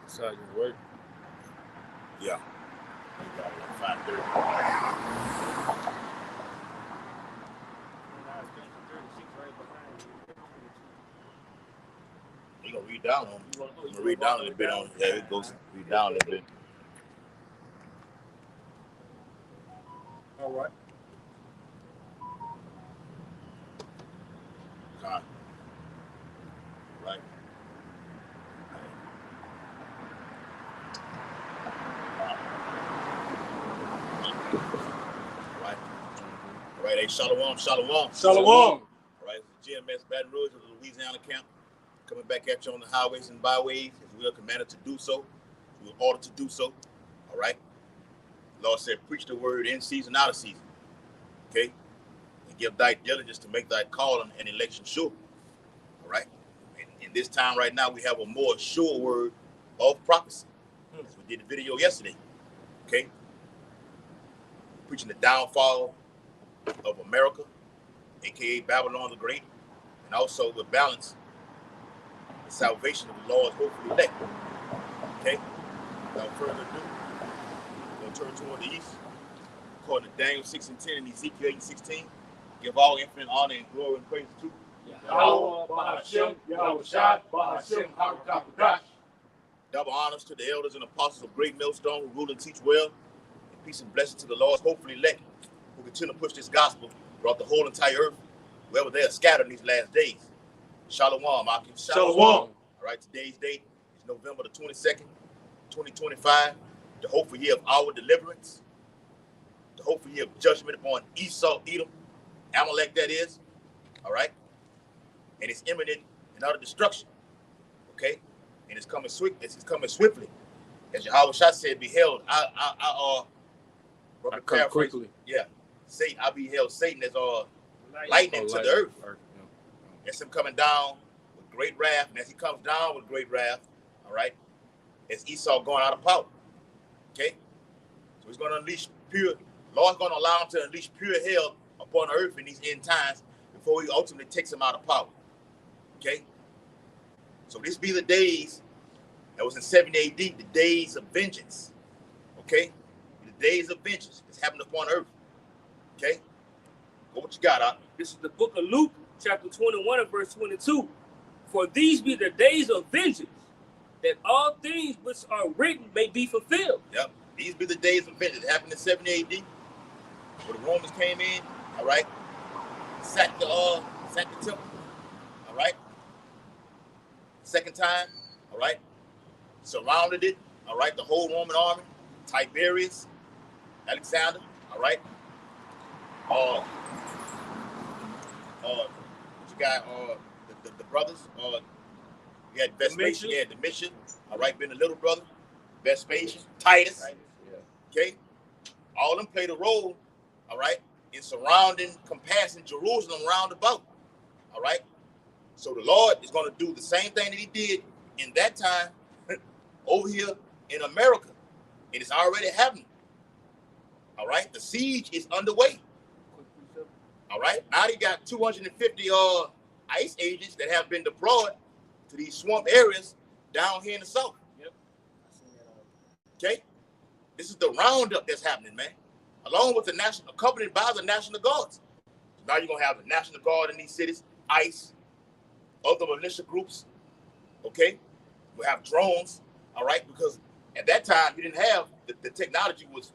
That's how you work. Yeah. We got it at 5:30. You're going to read down on it. I'm going to read down a little bit on it. Yeah, it goes read down a little bit. All right. Right. Right. Hey, shalom. Shalom. Right. GMS Baton Rouge of the Louisiana camp. Coming back at you on the highways and byways as we are commanded to do so. We are ordered to do so. All right. The Lord said, preach the word in season, out of season. Okay. And give thy diligence to make thy call and election sure. All right. And in this time right now, we have a more sure word of prophecy. As we did the video yesterday. Okay. Preaching the downfall of America, aka Babylon the Great, and also with balance, the salvation of the Lord hopefully elect. Okay. Without further ado, we'll turn toward the east. According to Daniel 6:10 and Ezekiel 8:16, give all infinite honor and glory and praise to double honors to the elders and apostles of Great Millstone who rule and teach well, and peace and blessings to the Lord's hopefully elect, who continue to push this gospel throughout the whole entire earth, wherever they are scattered in these last days. Shalom, Aki. Shalom. All right, today's date is November the 22nd, 2025, the hopeful year of our deliverance, the hopeful year of judgment upon Esau, Edom, Amalek, that is. All right, and it's imminent and utter destruction. Okay, and it's coming swift. It's coming swiftly, as Yahweh Shah said, "Beheld, I come quickly." Yeah, Satan, I beheld Satan as lightning to the earth. That's him coming down with great wrath, and as he comes down with great wrath, all right, it's Esau going out of power. Okay, so he's going to unleash pure. Lord's going to allow him to unleash pure hell upon the earth in these end times before he ultimately takes him out of power. Okay, so this be the days that was in 70 AD, the days of vengeance. Okay, the days of vengeance that's happened upon earth. Okay, go what you got, Op. This is the book of Luke, chapter 21 and verse 22. For these be the days of vengeance, that all things which are written may be fulfilled. Yep, these be the days of vengeance. It happened in 70 AD, where the Romans came in, all right, sacked the temple, all right, second time, all right, surrounded it, all right, the whole Roman army, Tiberius, Alexander, all right, what you got, the brothers, you had Vespasian, you had Domitian, all right, being the little brother, Vespasian, Titus, okay, all of them played a role, all right, in surrounding, compassing Jerusalem round about, all right. So the Lord is going to do the same thing that he did in that time over here in America. It is already happening, all right. The siege is underway, all right. Now they got 250 ICE agents that have been deployed to these swamp areas down here in the south. Yep. Okay, this is the roundup that's happening, man. Along with the national, accompanied by the National Guards. So now you're gonna have the National Guard in these cities, ICE, other militia groups. Okay, we'll have drones. All right, because at that time you didn't have the technology was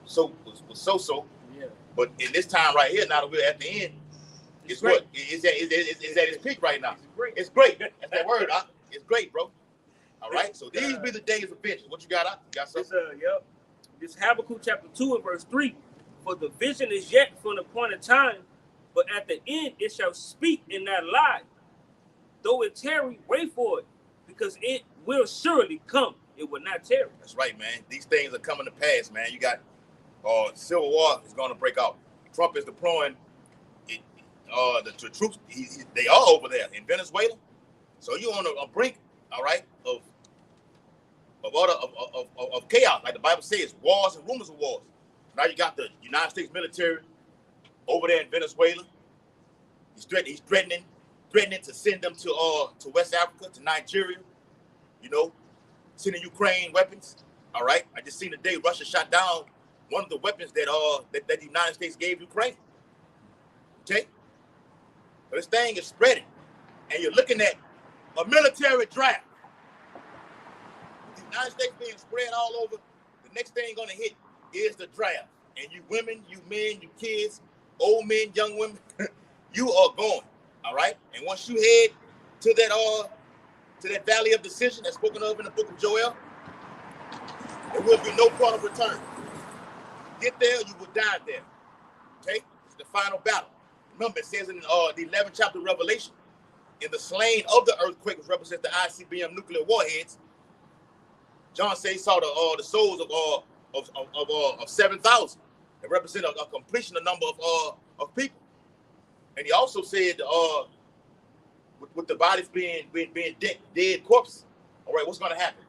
so. Yeah. But in this time right here, now that we're at the end, it's what is at its peak right now. It's great. That's that word, huh? It's great, bro. All right. So these be the days of vengeance. What you got, huh? You got something? This Habakkuk chapter 2 and verse 3. For the vision is yet for an appointed time, but at the end it shall speak and not lie. Though it tarry, wait for it, because it will surely come. It will not tarry. That's right, man. These things are coming to pass, man. You got civil war is going to break out. Trump is deploying the troops. They are over there in Venezuela. So you're on a brink, all right, of chaos. Like the Bible says, wars and rumors of wars. Now you got the United States military over there in Venezuela. He's threatening to send them to West Africa, to Nigeria, you know, sending Ukraine weapons. All right. I just seen today Russia shot down one of the weapons that that the United States gave Ukraine. Okay. So this thing is spreading, and you're looking at a military draft. The United States being spread all over. The next thing gonna hit is the draft, and you women, you men, you kids, old men, young women, you are going. All right. And once you head to that valley of decision that's spoken of in the book of Joel, there will be no point of return. You get there, you will die there. Okay? It's the final battle. Remember, it says in the 11th chapter of Revelation, in the slain of the earthquake, which represents the ICBM nuclear warheads, John says he saw the souls of 7,000. It represents a completion of number of people. And he also said, with the bodies being dead corpses, all right, what's going to happen?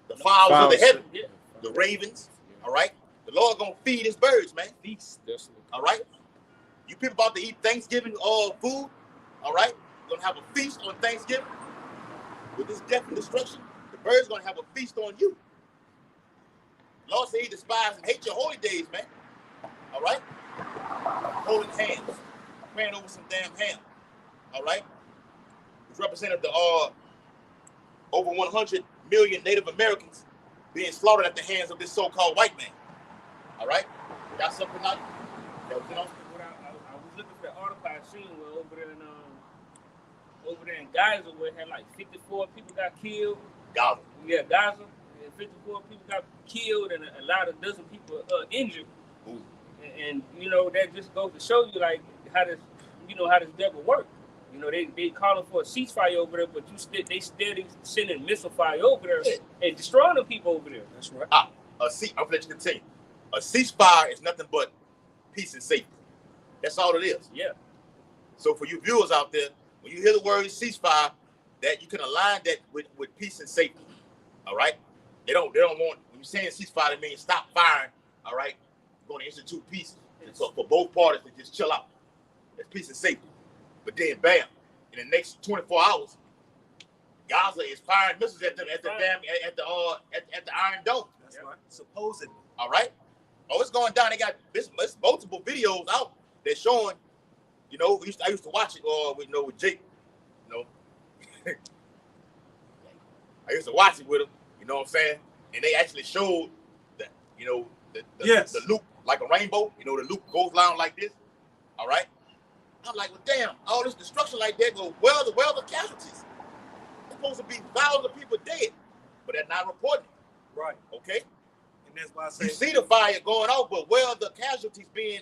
The fowls of the heaven, the ravens, all right? The Lord going to feed his birds, man. Feast. All right? You people about to eat Thanksgiving food, all right? You're going to have a feast on Thanksgiving. With this death and destruction, the birds going to have a feast on you. The Lord said he despises and hates your holy days, man. All right? Holding hands, praying over some damn ham, all right? Which represented the over 100 million Native Americans being slaughtered at the hands of this so-called white man. All right? Got something out? That was, you know? I was looking for the article I seen where over there in Gaza where it had like 54 people got killed. Gaza. Yeah, Gaza. 54 people got killed and a lot of dozen people injured. Ooh. And you know, that just goes to show you like how this devil work. You know, they calling for a ceasefire over there, but they steady sending missile fire over there and destroying the people over there. That's right. I'm gonna let you continue. A ceasefire is nothing but peace and safety. That's all it is. Yeah. So for you viewers out there, when you hear the word ceasefire, that you can align that with peace and safety. All right. They don't want, when you're saying ceasefire, it means stop firing. All right. We're going to institute peace. So for both parties to just chill out. That's peace and safety. But then, bam, in the next 24 hours, Gaza is firing missiles at the Iron Dome. That's right. Supposedly. All right. Oh, it's going down. They got this multiple videos out that's showing. You know, I used to watch it with Jake. You know, I used to watch it with him. You know what I'm saying? And they actually showed that, you know, the loop like a rainbow. You know, the loop goes down like this. All right. I'm like, well, damn, all this destruction like that. Well, where are the casualties? There's supposed to be thousands of people dead, but they're not reporting. Right. Okay. And that's why I say You see the fire going off, but where are the casualties being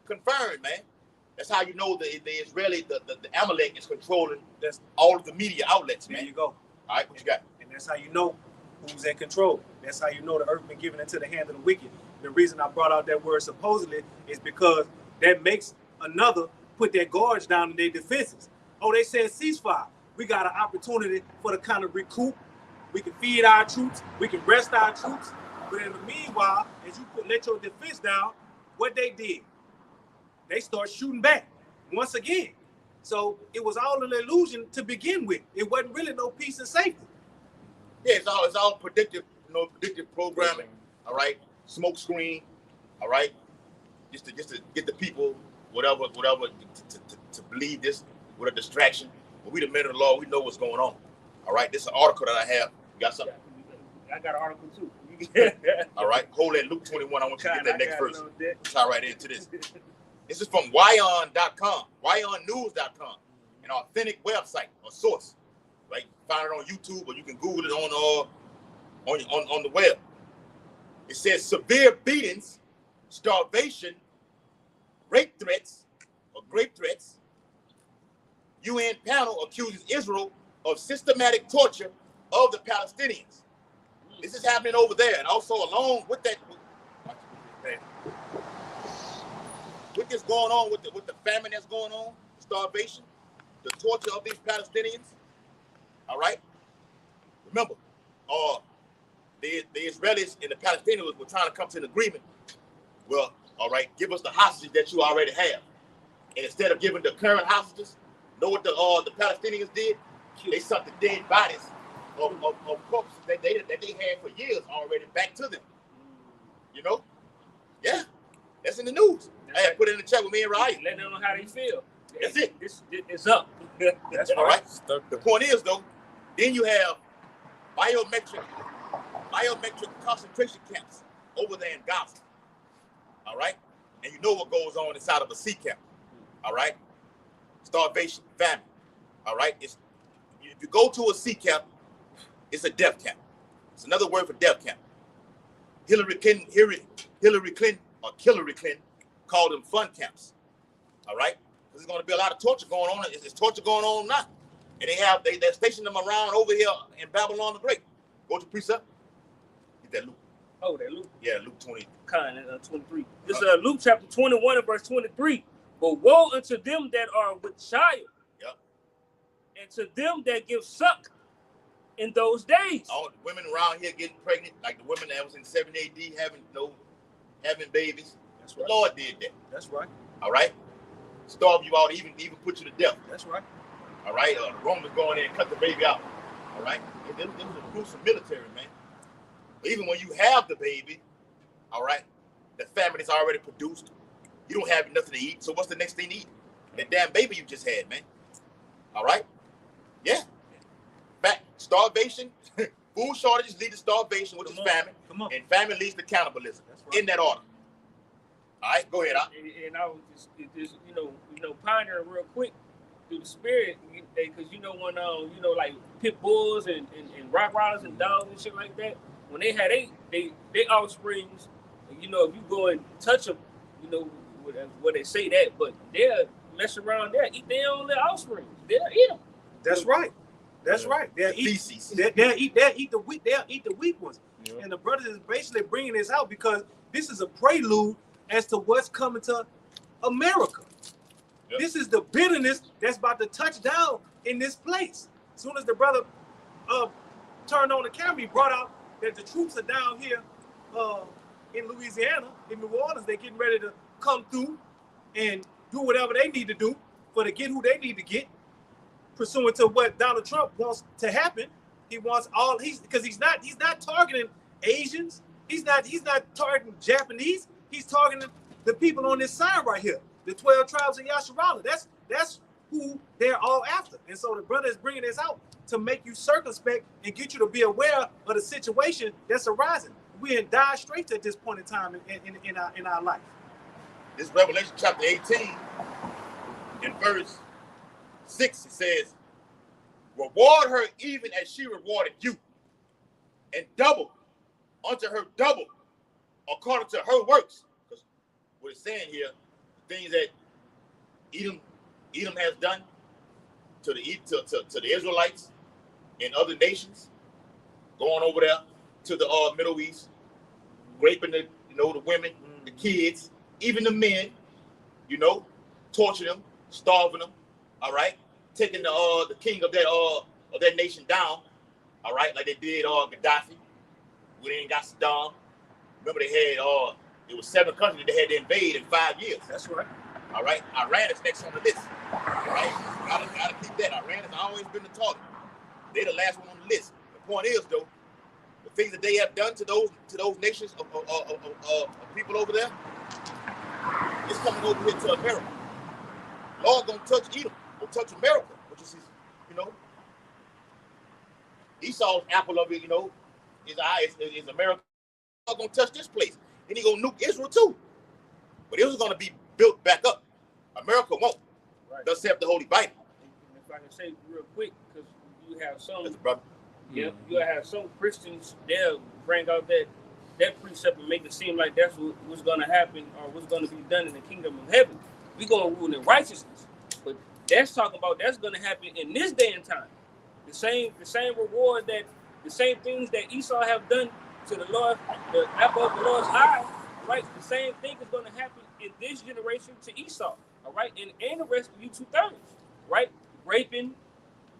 confirmed, man? That's how you know the Israeli, the Amalek is controlling all of the media outlets, man. There you go. All right, what you got? And that's how you know who's in control. That's how you know the earth been given into the hand of the wicked. The reason I brought out that word supposedly is because that makes another put their guards down in their defenses. Oh, they said ceasefire. We got an opportunity for to kind of recoup. We can feed our troops. We can rest our troops. But in the meanwhile, as you let your defense down, what they did, they start shooting back once again. So it was all an illusion to begin with. It wasn't really no peace and safety. Yeah, it's all predictive, predictive programming. All right, smoke screen. All right, just to get the people whatever to believe this with a distraction. But we the men of the law, we know what's going on. All right, this is an article that I have. You got something? I got an article too. All right, hold that Luke 21. I want you to get that next verse. Tie right into this. This is from Wyon.com, WyonNews.com, an authentic website or source. Right, find it on YouTube or you can Google it on the web. It says severe beatings, starvation, rape threats. UN panel accuses Israel of systematic torture of the Palestinians. This is happening over there, and also along with that, with this going on, with the famine that's going on, starvation, the torture of these Palestinians. All right. Remember, the Israelis and the Palestinians were trying to come to an agreement. Well, all right, give us the hostages that you already have, and instead of giving the current hostages, know what the Palestinians did? They sent the dead bodies of corpses that they had for years already back to them. You know? Yeah. That's in the news. I had put it in the chat with me and Ryan. Let them know how they feel. That's it. This is up. That's All right. right. The point is though, then you have biometric concentration camps over there in Gaza. All right? And you know what goes on inside of a sea camp. All right? Starvation, famine. All right? If you go to a sea camp, it's a death camp. It's another word for death camp. Hillary Clinton or Hillary Clinton called them fun camps. All right? There's going to be a lot of torture going on. There's torture going on now. And they're stationing them around over here in Babylon the Great. Go to precept. Get that Luke. Oh, that Luke. Yeah, Luke 20. 23. This is Luke chapter 21 and verse 23. But woe unto them that are with child. Yep. And to them that give suck in those days. All the women around here getting pregnant, like the women that was in 7 AD having babies. That's right. The Lord did that. That's right. All right? Starve you out, even put you to death. That's right. All right? The Romans go in there and cut the baby out. All right? This was a gruesome military, man. But even when you have the baby, all right, the family's already produced. You don't have nothing to eat, so what's the next thing to eat? That damn baby you just had, man. All right? Yeah. Back, starvation, food shortages lead to starvation, which is famine. Come on. And famine leads to cannibalism. That's right. In that order. All right, go ahead. And I was just pioneering real quick through the spirit, because when like pit bulls and Rottweilers and dogs and shit like that, when they had they offsprings, if you go and touch them, where they say that, but they'll mess around there, eat their own little offspring. They'll eat them. That's right. That's right. They'll eat feces. They'll eat the weak. They'll eat the weak ones. Yeah. And the brothers is basically bringing this out because this is a prelude as to what's coming to America. Yep. This is the bitterness that's about to touch down in this place. As soon as the brother turned on the camera, he brought out that the troops are down here in Louisiana, in New Orleans. They're getting ready to come through and do whatever they need to do to get who they need to get, pursuant to what Donald Trump wants to happen. He wants because he's not targeting Asians. He's not targeting Japanese. He's targeting the people on this side right here, the 12 tribes of Yasharala. That's who they're all after. And so the brother is bringing this out to make you circumspect and get you to be aware of the situation that's arising. We're in dire straits at this point in time in our life. This Revelation chapter 18, in verse 6, it says, reward her even as she rewarded you, and double unto her double according to her works. Because what it's saying here, the things that Edom has done to the Israelites and other nations, going over there to the Middle East, raping the women, the kids, even the men, torturing them, starving them, all right, taking the king of that nation down, all right, like they did Gaddafi. We ain't got Saddam. Remember they had it was 7 countries that they had to invade in 5 years. That's right. All right, Iran is next on the list. All right, gotta keep that. Iran has always been the target. They're the last one on the list. The point is though, the things that they have done to those nations of people over there, it's coming over here to America. Lord gonna touch Edom, gonna touch America, which is Esau's apple of it, his eye is America. Lord gonna touch this place. Then he gonna nuke Israel too. But Israel's gonna be built back up. America won't. Right. Thus saith the Holy Bible. And if I can say real quick, because you have some, brother. Yeah, you have some Christians, they'll bring out that precept and make it seem like that's what's going to happen or what's going to be done in the kingdom of heaven. We're going to rule in righteousness. But that's talking about that's going to happen in this day and time. The same reward the same things that Esau have done to the Lord, the apple of the Lord's eye, right? The same thing is going to happen in this generation to Esau, all right? And the rest of you 2/3, right? Raping,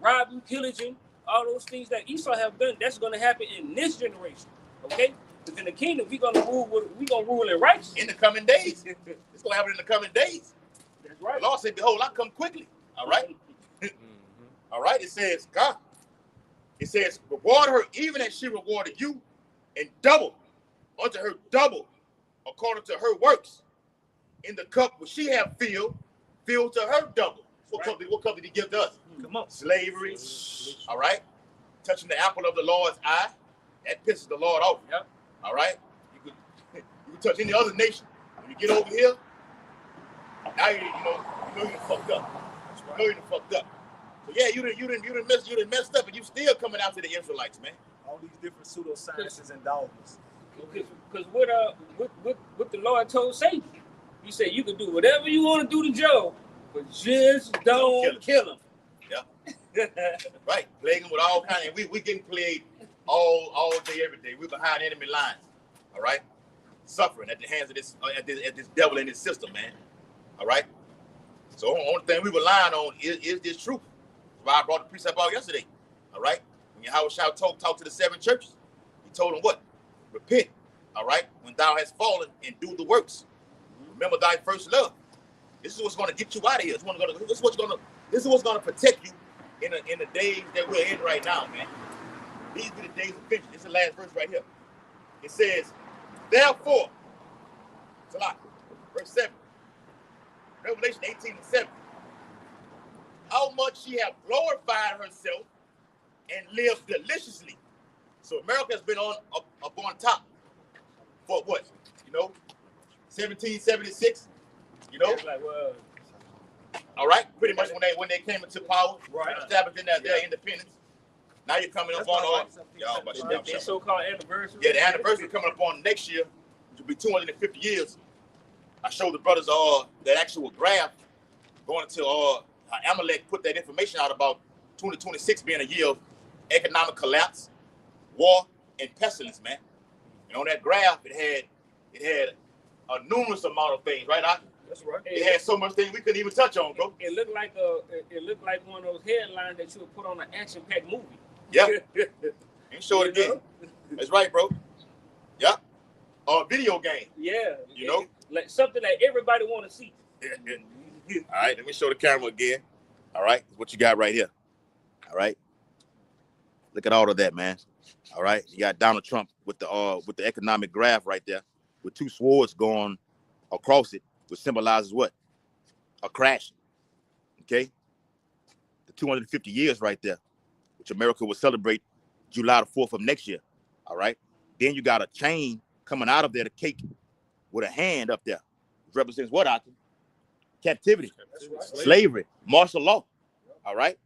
robbing, pillaging, all those things that Esau have done, that's going to happen in this generation, okay? Because in the kingdom, we're going to rule in righteousness. In the coming days. It's going to happen in the coming days. That's right. The Lord said, behold, I come quickly, all right? All right, it says, God, It says, reward her even as she rewarded you, and double unto her double according to her works. In the cup which she have filled to her double. What cup did he give to us? Come on. Slavery. All right. Touching the apple of the Lord's eye. That pisses the Lord off. Yep. All right. You can touch any other nation. When you get over here, now you know you're fucked up. You know you're fucked up. So yeah, you didn't messed up, and you still coming out to the Israelites, man. All these different pseudosciences and dogmas. Because what the Lord told Satan, he said you can do whatever you want to do to Job, but just don't kill him. Yeah. Right. Plague him with all kinds. And we getting plagued all day, every day. We're behind enemy lines. All right. Suffering at the hands of this devil in this system, man. All right. So the only thing we relying on is this truth. That's why I brought the precept out yesterday. All right. When Yahweh shall talk to the 7 churches, he told them what? Repent. All right. When thou hast fallen, and do the works. Remember thy first love. This is what's going to get you out of here. This is what's going to protect you in the days that we're in right now, man. These be the days of vengeance. This is the last verse right here. It says, therefore, Salah, verse 7, Revelation 18:7. How much she have glorified herself and lived deliciously. So America has been up on top for what? 1776. Like, well, all right, pretty much when they came into power, Right. establishing their independence. Now you're coming up on their so-called anniversary. Yeah, the anniversary coming up on next year, which will be 250 years. I showed the brothers that actual graph going to Amalek put that information out about 2026 being a year of economic collapse, war, and pestilence, man. And on that graph, it had a numerous amount of things, right? That's right. It had so much things we couldn't even touch on, bro. It looked like one of those headlines that you would put on an action-packed movie. Yeah. And show it again. That's right, bro. Yeah. Video game. Yeah. Like something that everybody want to see. All right, let me show the camera again. All right, what you got right here. All right. Look at all of that, man. All right. You got Donald Trump with the economic graph right there, with 2 swords going across it, which symbolizes what? A crash. Okay? The 250 years right there, which America will celebrate July the 4th of next year. All right? Then you got a chain coming out of there, the cake, with a hand up there. Which represents what, Akim? Captivity, Right. slavery, martial law. All right?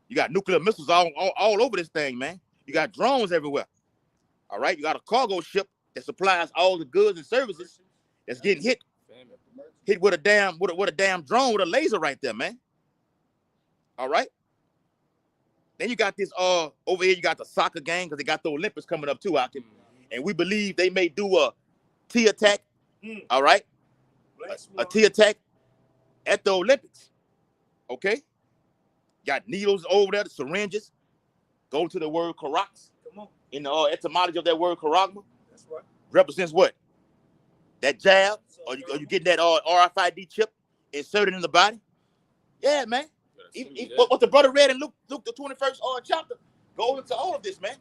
You got nuclear missiles all over this thing, man. You got drones everywhere. All right? You got a cargo ship that supplies all the goods and services that's getting hit with a damn drone with a laser right there, man. All right. Then you got this over here. You got the soccer game because they got the Olympics coming up too, Akim. And we believe they may do a T attack. All right, a T attack at the Olympics. Okay. Got needles over there, the syringes. Go to the word Karax. Come on. In the etymology of that word Karagma. That's right. Represents what? That jab, or you getting that RFID chip inserted in the body? Yeah, man. What the brother read in Luke the 21st chapter goes into all of this, man.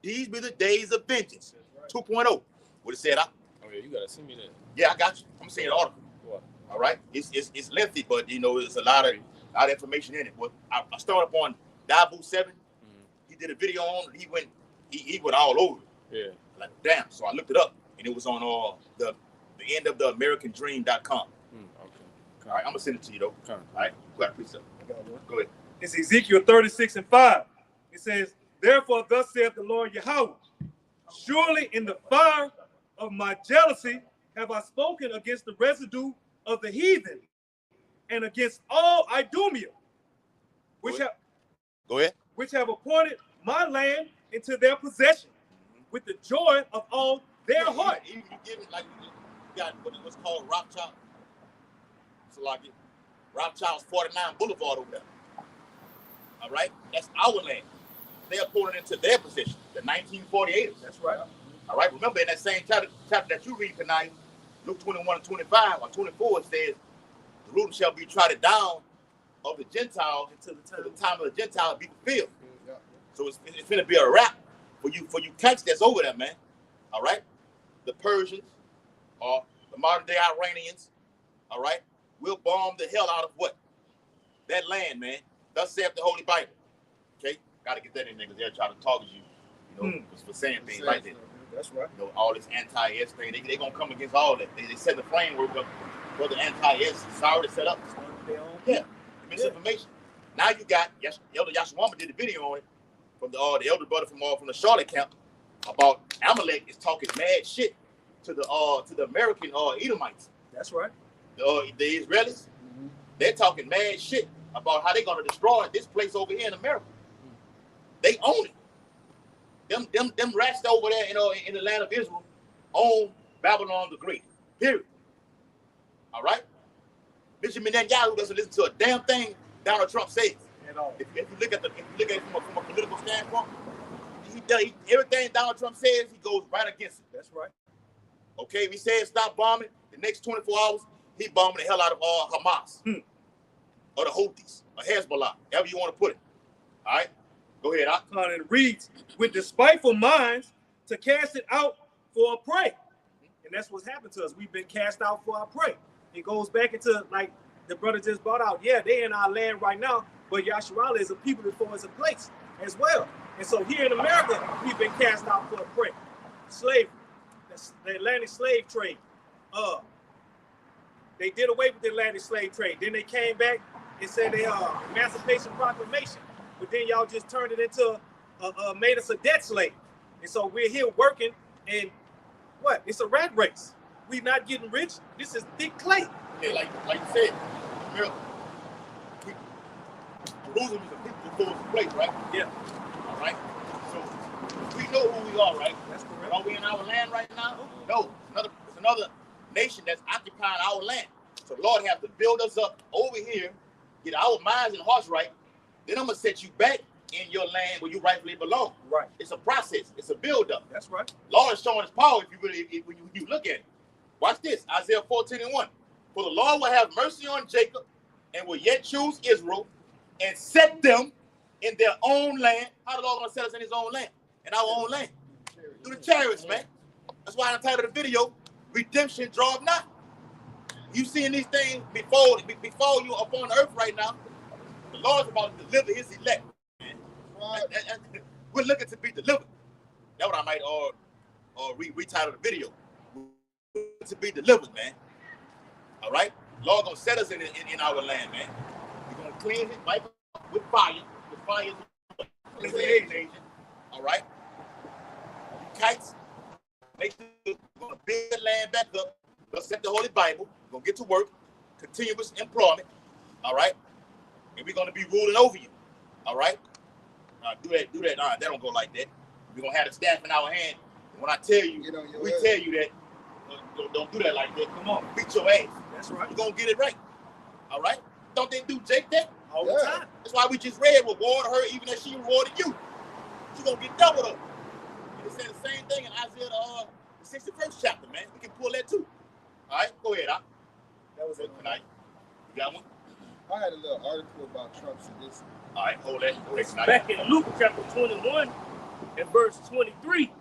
These be the days of vengeance. Right. 2.0. What it said. Oh yeah, you gotta send me that. Yeah, I got you. I'm seeing the article. What? All right. It's lengthy, but there's a lot of information in it. But I started up on Dabu 7. He did a video on it. He went all over it. Yeah. Like, damn. So I looked it up, and it was on the end of the AmericanDream.com. Okay. All right, I'm gonna send it to you though. Okay. All right, you got a precept. Go ahead. It's Ezekiel 36:5. It says, therefore, thus saith the Lord Yahweh, surely in the fire of my jealousy have I spoken against the residue of the heathen and against all Idumea, which have appointed my land into their possession with the joy of all their heart. You give it like you got what's called Rothschild. So like Rothschild's 49 Boulevard over there. All right, that's our land. They are pulling into their position, the 1948ers. That's right. All right, remember in that same chapter that you read tonight, Luke 21:25 or 24, it says, the ruler shall be trodden down of the Gentiles until the time of the Gentiles be fulfilled. So it's gonna be a wrap for you cats that's over there, man. All right, the Persians or the modern day Iranians. All right, we'll bomb the hell out of what? That land, man. Thus saith the Holy Bible. Okay, gotta get that in there because they'll try to target you, for saying things like that. That's right. All this anti-S thing, they gonna come against all that. They set the framework up for the anti-S. It's already set up. Yeah, misinformation. Now you got Elder Yashawama did the video on it from the elder brother from the Charlotte camp about Amalek is talking mad shit to the American Edomites. That's right. The Israelis, they're talking mad shit about how they're gonna destroy this place over here in America. They own it. Them rats over there, in the land of Israel, own Babylon the Great. Period. All right. Bishop Netanyahu doesn't listen to a damn thing Donald Trump says. At all. If you look at it from a political standpoint, everything Donald Trump says, he goes right against it. That's right. Okay, if he says stop bombing, the next 24 hours, he bombing the hell out of Hamas or the Houthis or Hezbollah, however you want to put it. All right. Go ahead, and it reads, with despiteful minds to cast it out for a prey. And that's what's happened to us. We've been cast out for our prey. It goes back into, like the brother just brought out, yeah, they're in our land right now, but Yasharala is a people before it's a place as well. And so here in America, we've been cast out for a prey. Slavery, the Atlantic slave trade. They did away with the Atlantic slave trade. Then they came back and said they Emancipation Proclamation. But then y'all just turned it into made us a debt slave. And so we're here working, and what? It's a rat race. We're not getting rich. This is thick clay. Yeah, like you said, Jerusalem is a people before it's a place, right? Yeah. All right. So we know who we are, right? That's correct. But are we in our land right now? No. It's another nation that's occupying our land. So the Lord has to build us up over here, get our minds and hearts right. Then I'm gonna set you back in your land where you rightfully belong. Right. It's a process. It's a build-up. That's right. Lord is showing His power when you look at it. Watch this, Isaiah 14:1. For the Lord will have mercy on Jacob and will yet choose Israel and set them in their own land. How the Lord gonna set us in His own land? In our own land. Through the chariots, man. That's why I entitled the video, Redemption Draweth Nigh. You seeing these things before you up on the earth right now. The Lord's about to deliver His elect. Right. We're looking to be delivered. That's what I might retitle the video. We're to be delivered, man. All right? Lord gonna set us in our land, man. We're gonna cleanse it right with fire. With fire is the agent. All right? You kites, make sure we're gonna build the land back up. Let's set the Holy Bible. We're gonna get to work. Continuous employment. All right? And we're gonna be ruling over you. All right? Do that. That don't go like that. We're gonna have the staff in our hand. And when I tell you, we tell you that, don't do that like that. Come on, beat your ass. That's right. You're gonna get it right. All right? Don't they do Jake that? All the time. That's why we just read reward her even as she rewarded you. She's gonna get doubled up. And it said the same thing in Isaiah the 61st chapter, man. We can pull that too. All right, go ahead, That was it tonight. You got one? I had a little article about Trump's edition. All right, hold that. It's back in Luke chapter 21 and verse 23.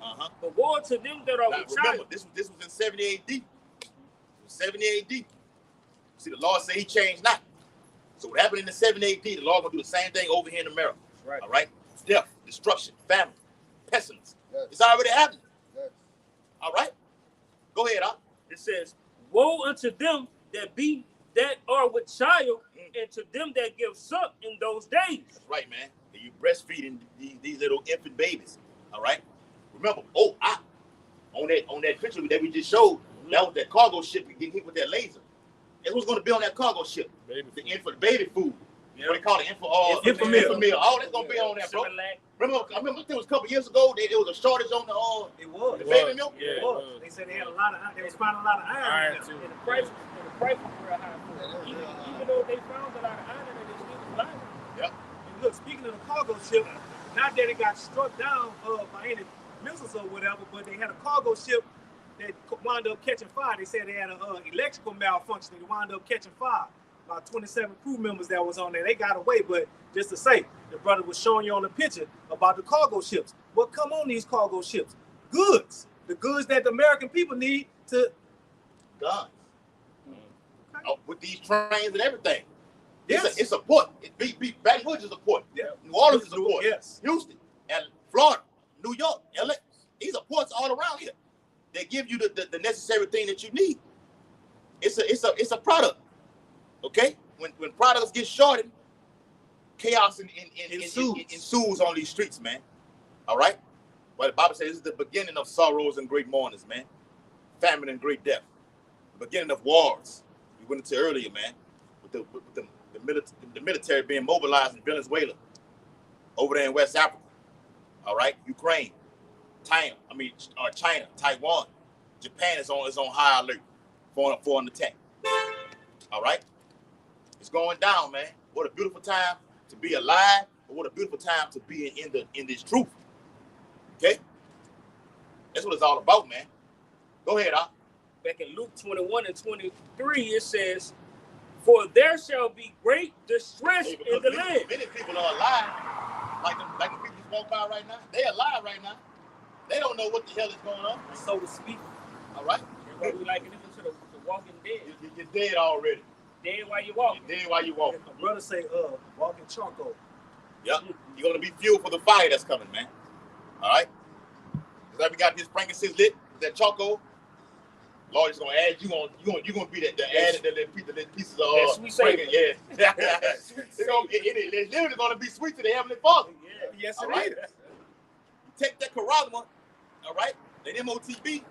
But woe to them that are with remember, child. this was in 70 AD. 70 AD. See, the Lord said He changed not. So what happened in the 70 AD, the Lord gonna do the same thing over here in America. Right. All right? Death, destruction, famine, pestilence. Yes. It's already happening. Yes. All right? Go ahead, It says, woe unto them that are with child, and to them that give suck in those days. That's right, man. You breastfeeding these little infant babies. All right? Remember, on that picture that we just showed, that was that cargo ship getting hit with that laser. And who's going to be on that cargo ship? The infant baby food. Yeah. What they call it? Infant meal. All that's going to be on there, bro. I remember it was a couple years ago, there was a shortage on the baby milk. Yeah, it was. They said they had a lot of iron. They was finding a lot of iron. And the price was real high for it. Even though they found a lot of iron in it, they still was lying. Yep. And look, speaking of the cargo ship, not that it got struck down by any missiles or whatever, but they had a cargo ship that wound up catching fire. They said they had an electrical malfunction. They wound up catching fire. about 27 crew members that was on there. They got away, but just to say, the brother was showing you on the picture about the cargo ships. What come on these cargo ships? Goods. The goods that the American people need to... Guns. Okay. Oh, with these trains and everything. Yes. It's a port. Baton Rouge is a port. Yeah. New Orleans is a port. Yes. Houston and Florida, New York, LA. These are ports all around here. They give you the necessary thing that you need. It's a product. Okay? When products get shorted, chaos ensues on these streets, man. All right? But the Bible says this is the beginning of sorrows and great mournings, man. Famine and great death. The beginning of wars. We went into earlier, man, with the military being mobilized in Venezuela, over there in West Africa. All right? Ukraine, China, Taiwan. Japan is on high alert for an attack. All right? It's going down, man. What a beautiful time to be alive, but what a beautiful time to be in this truth. Okay? That's what it's all about, man. Go ahead, Al. Back in Luke 21 and 23, it says, "For there shall be great distress in the land." Many people are alive, like the people just walk by right now. They alive right now. They don't know what the hell is going on. So to speak. All right? We like it into the walking dead. You're dead already. Dead while you walking. You're dead while you walking. My brother say, walking charcoal. Yep. You're gonna be fuel for the fire that's coming, man. All right. Cause like we got this frankincense lit, that charcoal. Lord is gonna add you on. You're gonna be the added the pieces of sweet savor. Yeah. It's literally gonna be sweet to the Heavenly Father. Yeah. Yes, All it right. is. Take that charisma, all right, that MOTB,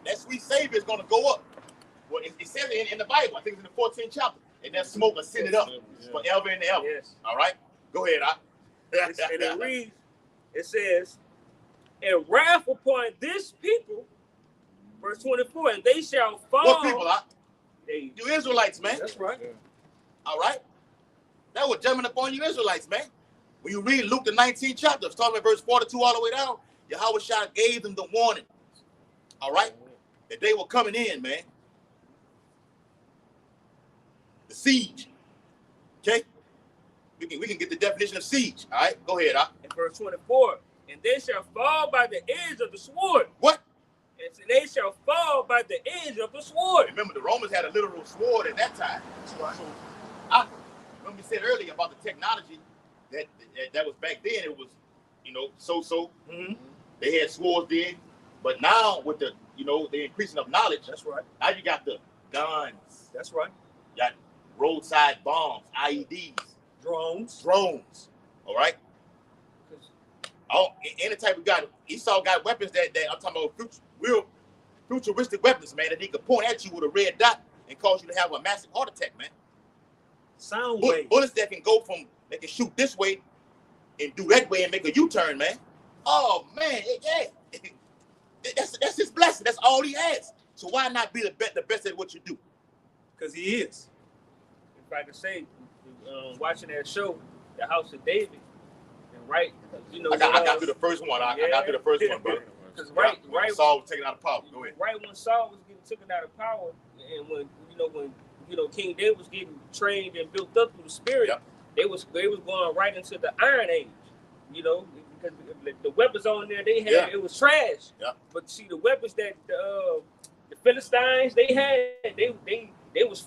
that sweet savior is gonna go up. Well, it says it in the Bible. I think it's in the 14th chapter, and that smoke ascended up forever and ever. Yes. All right, go ahead, And it reads, it says, "And wrath upon this people," verse 24, "and they shall fall." What people are? They, You Israelites, man. That's right. All right, that was jumping upon you Israelites, man. When you read Luke the 19th chapter, starting at verse 42 all the way down, Yahweh Shah gave them the warning. All right, that they were coming in, man. The siege. Okay, we can get the definition of siege. All right, go ahead, in verse 24, "And they shall fall by the edge of the sword." What? And they shall fall by the edge of the sword. Remember, the Romans had a literal sword at that time. That's right. I remember we said earlier about the technology that was back then. It was, so. Mm-hmm. They had swords then, but now with the increasing of knowledge, That's right. now you got the guns, That's right. you got roadside bombs, IEDs, Drones. all right? Any type of gun. Esau got weapons that I'm talking about real futuristic weapons, man, that he could point at you with a red dot and cause you to have a massive heart attack, man. Sound waves. Bullets that can go they can shoot this way and do that way and make a U-turn, man. Oh, man, yeah. That's his blessing. That's all he has. So why not be the best at what you do? Because he is. If I could say, watching that show, The House of David, and right, I got through the first one. I got through the first one, brother. Because right, Saul was taken out of power. Go ahead. Right when Saul was getting taken out of power, and when King David was getting trained and built up through the Spirit, Yep. they was going right into the Iron Age. Because the weapons on there they had, it was trash. Yep. But see, the weapons that the Philistines they had, they was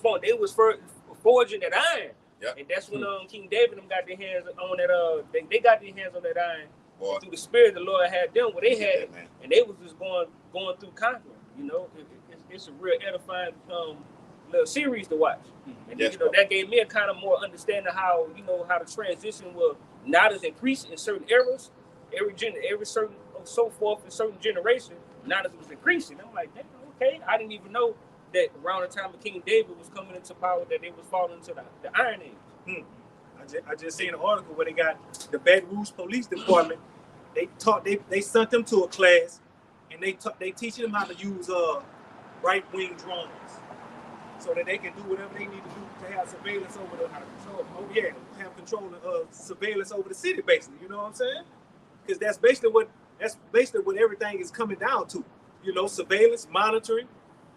forging that iron. Yep. And that's when King David them got their hands on that. They got their hands on that iron. Boy. Through the Spirit, the Lord had them where they had it, man. and they was just going through conquering. It's a real edifying little series to watch. And Yes, that gave me a kind of more understanding how how the transition will not as increase in certain eras, every certain so forth in certain generation, not as it was increasing. I'm like, okay, I didn't even know that around the time of King David was coming into power that they was falling into the Iron Age. I just seen an article where they got the Baton Rouge Police Department. They sent them to a class, and they teaching them how to use right-wing drones, so that they can do whatever they need to do to have surveillance over have control of surveillance over the city, basically. You know what I'm saying? Because that's basically what everything is coming down to. Surveillance, monitoring,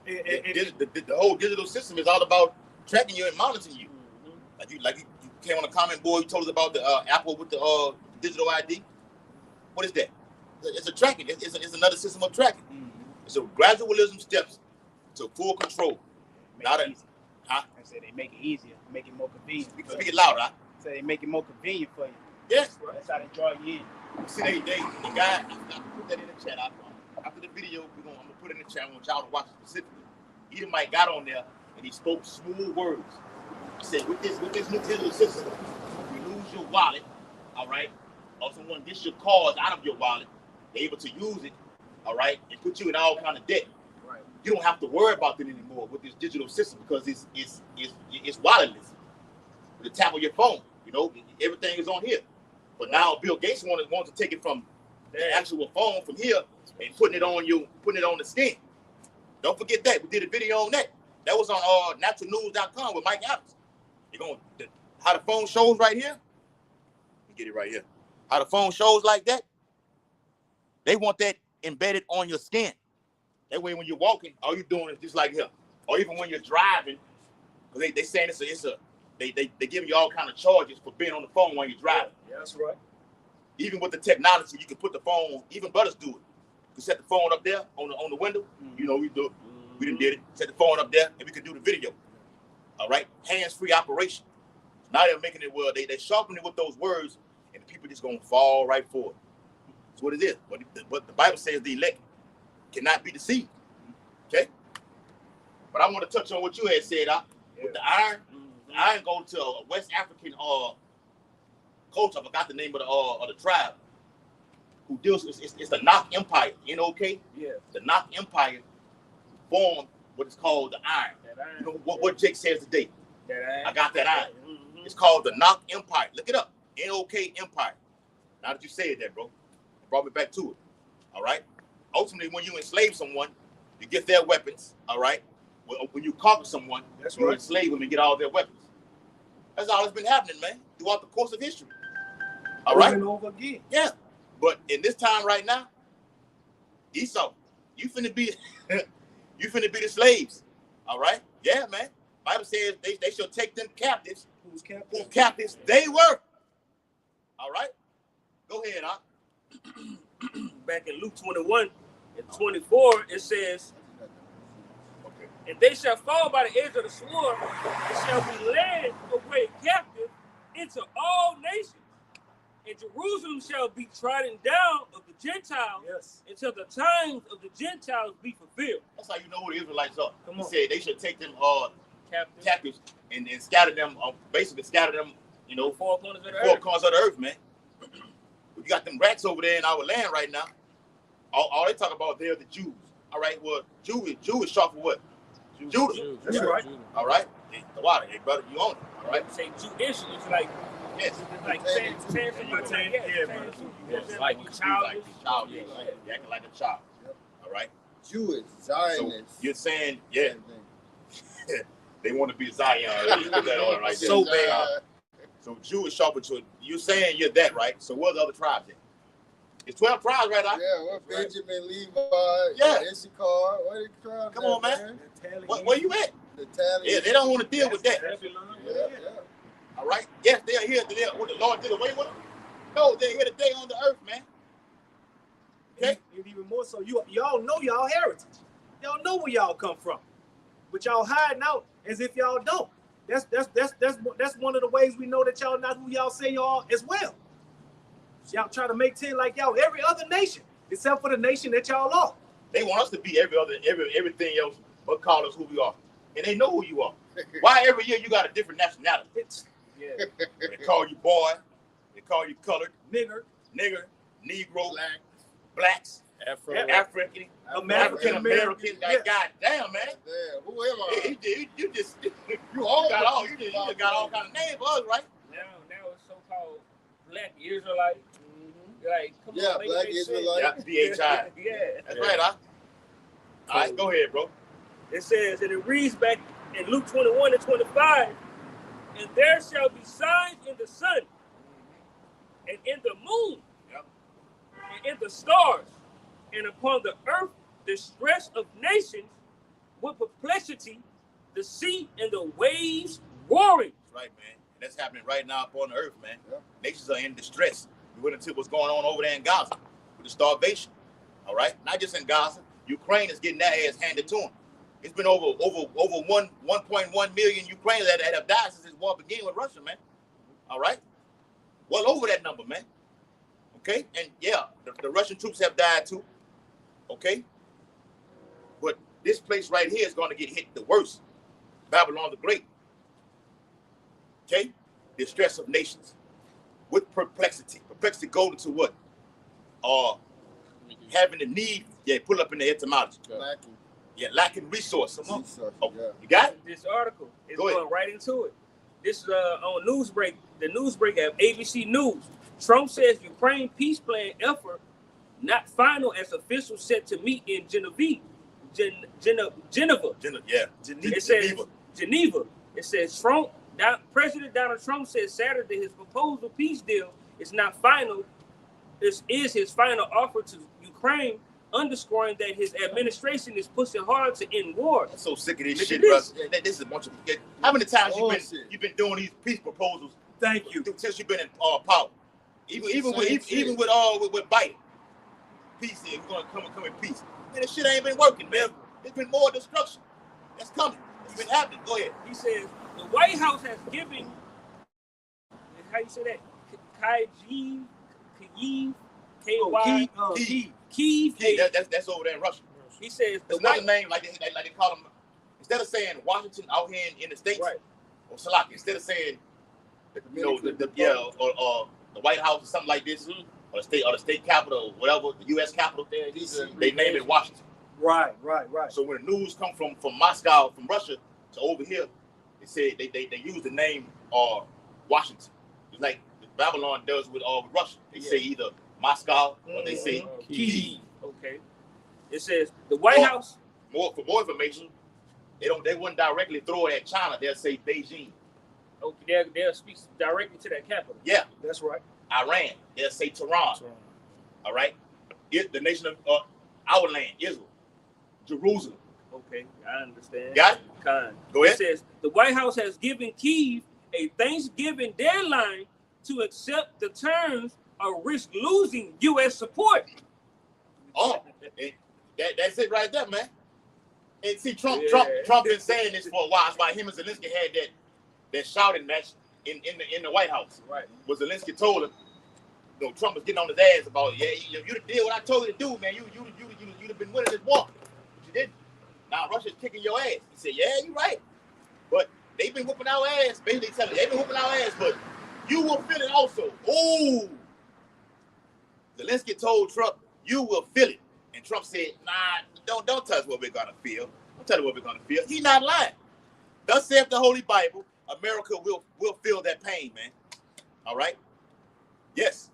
and the whole digital system is all about tracking you and monitoring you. You came on a comment board. You told us about the Apple with the digital ID. What is that? It's a tracking. It's another system of tracking. Mm-hmm. It's a gradualism steps to full control. Now that, I said they make it easier, make it more convenient. Speak it louder. Huh? So they make it more convenient for you. Yes, right. That's how they draw you in. See, the guy. I put that in the chat. After the video, I'm gonna put it in the chat. I want y'all to watch it specifically. Mike got on there and he spoke smooth words. He said, with this new digital system, if you lose your wallet, all right, or someone gets your cards out of your wallet, they're able to use it, all right, and put you in all kind of debt. Right. You don't have to worry about that anymore with this digital system because it's walletless. With the tap of your phone, everything is on here. But now Bill Gates wants to take it from the actual phone from here and putting it on the skin. Don't forget that. We did a video on that. That was on naturalnews.com with Mike Adams. How the phone shows right here. Let me get it right here. How the phone shows like that. They want that embedded on your skin. That way when you're walking, all you're doing is just like here. Or even when you're driving, because they saying they give you all kind of charges for being on the phone while you're driving. Yeah, that's right. Even with the technology, you can put the phone, even brothers do it. You can set the phone up there on the window. Mm-hmm. We do it. We done did it. Set the phone up there and we can do the video. All right? Hands-free operation. Now they're making it well, they sharpen it with those words and the people just gonna fall right for it. That's what it is. But the Bible says the elect cannot be deceived. Okay? But I want to touch on what you had said, with the iron. The iron goes to a West African culture. I forgot the name of the tribe. Who deals with it's the Nigh Empire, N-O-K? Yeah. The Nigh Empire formed what is called the iron. What Jake says today. I got that iron. Mm-hmm. It's called the Nigh Empire. Look it up. N-O-K Empire. Now that you said that, bro, it brought me back to it. All right? Ultimately, when you enslave someone, you get their weapons, all right? When you conquer someone, you enslave them and get all their weapons. That's all that's been happening, man, throughout the course of history. All right? Over and over again. Yeah. But in this time right now, Esau, you finna be the slaves. All right? Yeah, man. Bible says they shall take them captives. Whose captives they were. All right? Go ahead, Back in Luke 21 and 24, it says, and they shall fall by the edge of the sword, and shall be led away captive into all nations. And Jerusalem shall be trodden down of the Gentiles until the times of the Gentiles be fulfilled. That's how you know who the Israelites are. He said they should take them captives and scatter them, basically scatter them, four corners of the earth, man. You got them rats over there in our land right now. All they talk about there are the Jews. All right, well, Jew is short for what? Judah. That's right. All right. Hey, brother, you own it. All right. Say Jewish, it's like yes, it's like saying like a child. You acting like a child. All right. Jewish, Zionists. So you're saying, they want to be Zion. Put that on right there. So bad. So Jewish sharper to you're saying you're that, right? So what are the other tribes then? It's 12 tribes, right? Yeah, what Benjamin, Levi, Issachar, what are the tribes? Come on, man. Where you at? The Italian. Yeah, they don't want to deal with that. Yeah. All right. Yes, they are here today. What the Lord did away with them? No, they're here today on the earth, man. Okay. And even more so, y'all know y'all heritage. Y'all know where y'all come from, but y'all hiding out as if y'all don't. That's one of the ways we know that y'all not who y'all say y'all as well. Y'all try to make 10 like y'all every other nation except for the nation that y'all are. They want us to be everything else but call us who we are, and they know who you are. Why every year you got a different nationality? They call you boy, they call you colored, nigger, Negro, blacks, African American. Like, God damn, man. Damn, who am I? You just got all kind of names for us, right? Now it's so-called Black Israelite. Like, come on, Black Israelite. Yeah, B-H-I. That's right, huh? All right, go ahead, bro. It says, and it reads back in Luke 21 and 25, and there shall be signs in the sun, and in the moon, and in the stars, and upon the earth distress of nations with perplexity, the sea and the waves roaring. That's right, man. That's happening right now up on the earth, man. Yeah. Nations are in distress. We went into what's going on over there in Gaza with the starvation. All right, not just in Gaza. Ukraine is getting their ass handed to them. It's been over 1.1 million Ukrainians that have died since this war began with Russia, man. All right, well over that number, man. Okay, and yeah, the Russian troops have died too. Okay, but this place right here is going to get hit the worst. Babylon the Great. Okay, distress of nations with perplexity. Perplexity goes into what? Having the need. Yeah, pull up in the etymology. Lacking. Yeah, lacking resource. Resource, Oh, yeah. you got it? This article is Go ahead. going right into it. This is on Newsbreak. The Newsbreak at ABC News. Trump says Ukraine peace plan effort not final as officials set to meet in Geneva. Yeah. It says Geneva. It says President Donald Trump said Saturday his proposal peace deal is not final. This is his final offer to Ukraine, underscoring that his administration is pushing hard to end war. I'm so sick of this Look shit, at this. bro. This is a bunch of. How many times Bullshit. you've been doing these peace proposals? Thank you. Since you've been in power. Even with Biden. Peace here. We're gonna come in peace. Man, this shit ain't been working, man. There's been more destruction. That's coming. It's been happening. Go ahead. He says the White House has given, how you say that? Kyiv, Kyiv. Kyiv. That's over there in Russia. He says the There's another White name like they call them. Instead of saying Washington out here in the States, Right. or Salaki, instead of saying, or the White House or something like this, or the state capital, or whatever, the U.S. capital, they name it Washington. Right. So when the news come from Moscow, from Russia to over here, they say they use the name Washington. It's like Babylon does with Russia. They say either Moscow or they say Kyiv. Okay. It says the White House. For more information, they wouldn't directly throw it at China. They'll say Beijing. Okay, they'll speak directly to that capital. Yeah, That's right. Iran. They'll say Tehran. All right. The nation of our land, Israel, Jerusalem. Okay, I understand. Got it? Kind. Go ahead. It says the White House has given Kyiv a Thanksgiving deadline to accept the terms or risk losing U.S. support. Oh, that's it right there, man. And see, Trump been saying this for a while. That's why him and Zelensky had that shouting match in the White House. Right. Where Zelensky told him, Trump was getting on his ass about, you did what I told you to do, man. You'd have been winning this war, but you didn't. Now Russia's kicking your ass. He said, yeah, you're right, but they've been whooping our ass. Basically telling they've been whooping our ass, but you will feel it also. Ooh. Zelensky told Trump, you will feel it. And Trump said, nah, don't tell us what we're gonna feel. Don't tell us what we're gonna feel. He's not lying. Thus saith the Holy Bible, America will feel that pain, man. All right? Yes.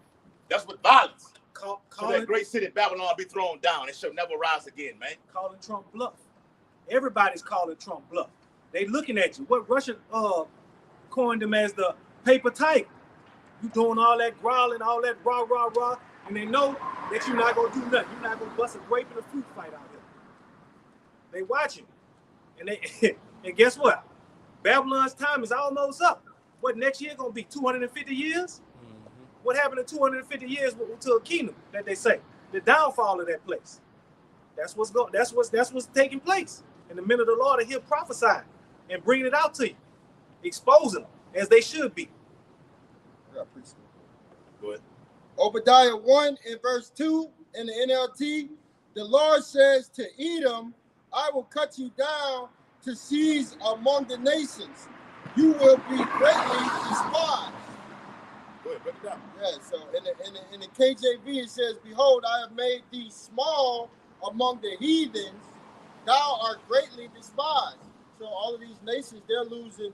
That's what violence. So that great city Babylon be thrown down. It shall never rise again, man. Calling Trump bluff. Everybody's calling Trump bluff. They looking at you. What Russia coined him as the paper tiger. You doing all that growling, all that rah, and they know that you're not gonna do nothing. You're not gonna bust a grape in a fruit fight out here. They watching. And and guess what? Babylon's time is almost up. What next year gonna be? 250 years? What happened in 250 years to a kingdom that they say? The downfall of that place. That's what's taking place. And the men of the Lord are here prophesying and bringing it out to you, exposing them as they should be. Go ahead. Obadiah 1 and verse 2 in the NLT, the Lord says to Edom, I will cut you down to seize among the nations. You will be greatly despised. Go ahead, break it down. Yeah, so in the KJV it says, behold, I have made thee small among the heathens, thou art greatly despised. So all of these nations, they're losing,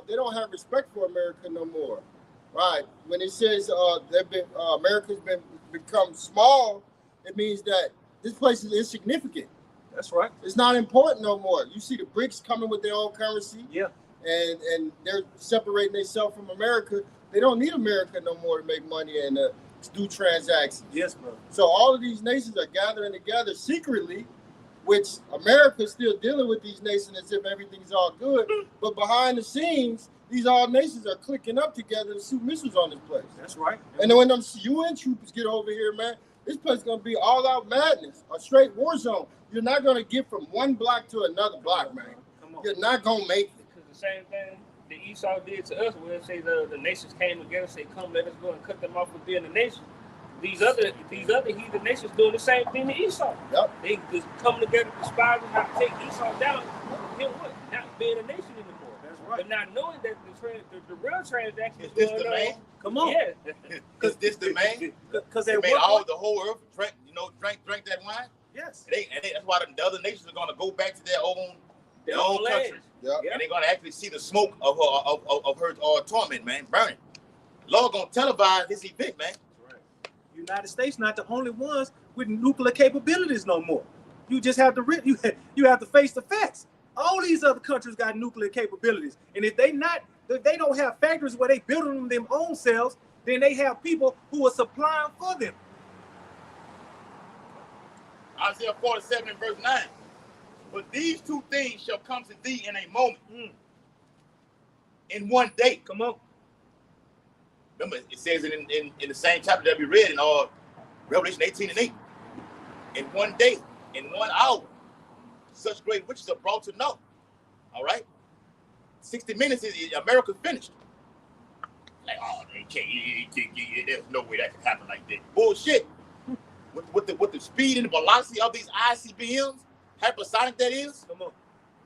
they don't have respect for America no more. Right. When it says America's become small, it means that this place is insignificant. That's right. It's not important no more. You see the BRICS coming with their own currency. Yeah. And they're separating themselves from America. They don't need America no more to make money and do transactions. Yes, bro. So all of these nations are gathering together secretly which America's still dealing with these nations as if everything's all good. But behind the scenes, these all nations are clicking up together to shoot missiles on this place. That's right. And then when them UN troops get over here, man, this place is going to be all out madness, a straight war zone. You're not going to get from one block to another block, man. Come on. You're not going to make it. Because the same thing that Esau did to us, where it say the nations came together, say, come, let us go and cut them off within the nation. These other heathen nations doing the same thing to Esau. Yep. They just come together, despise him, not take Esau down. Him what? Not being a nation anymore. That's right. But not knowing that the real transaction Is is this going the on. man? Come on. Yeah. Because this the man. Because They at made one all point, the whole earth drink that wine. yes. That's why the other nations are going to go back to their own land. country. Yep. Yeah. And they're going to actually see the smoke of her torment, man, burning. Lord going to televise this event, man. United States not the only ones with nuclear capabilities no more. You just have to you have to face the facts. All these other countries got nuclear capabilities, and if they don't have factories where they building them own selves, then they have people who are supplying for them. Isaiah 47 and verse 9. But these two things shall come to thee in a moment, in one day. Come on. Remember, it says in the same chapter that we read in Revelation 18 and 8. In one day, in 1 hour, such great witches are brought to know. All right? 60 minutes is America's finished. Like, oh, there's no way that can happen like that. Bullshit. With the speed and the velocity of these ICBMs, hypersonic that is, Come on.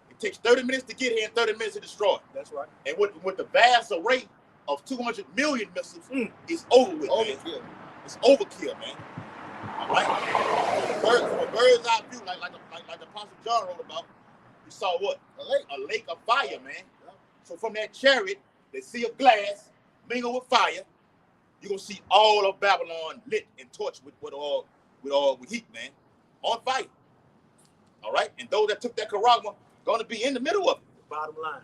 it takes 30 minutes to get here and 30 minutes to destroy. That's right. And with the vast array of 200 million missiles, it's over with, man. Overkill. It's overkill, man. All right? From a bird's eye view, like the Apostle John wrote about, we saw what? A lake of fire, man. So from that chariot, the sea of glass, mingled with fire, you're going to see all of Babylon lit and torched with heat, man. On fire. All right? And those that took that charagma going to be in the middle of it. Bottom line.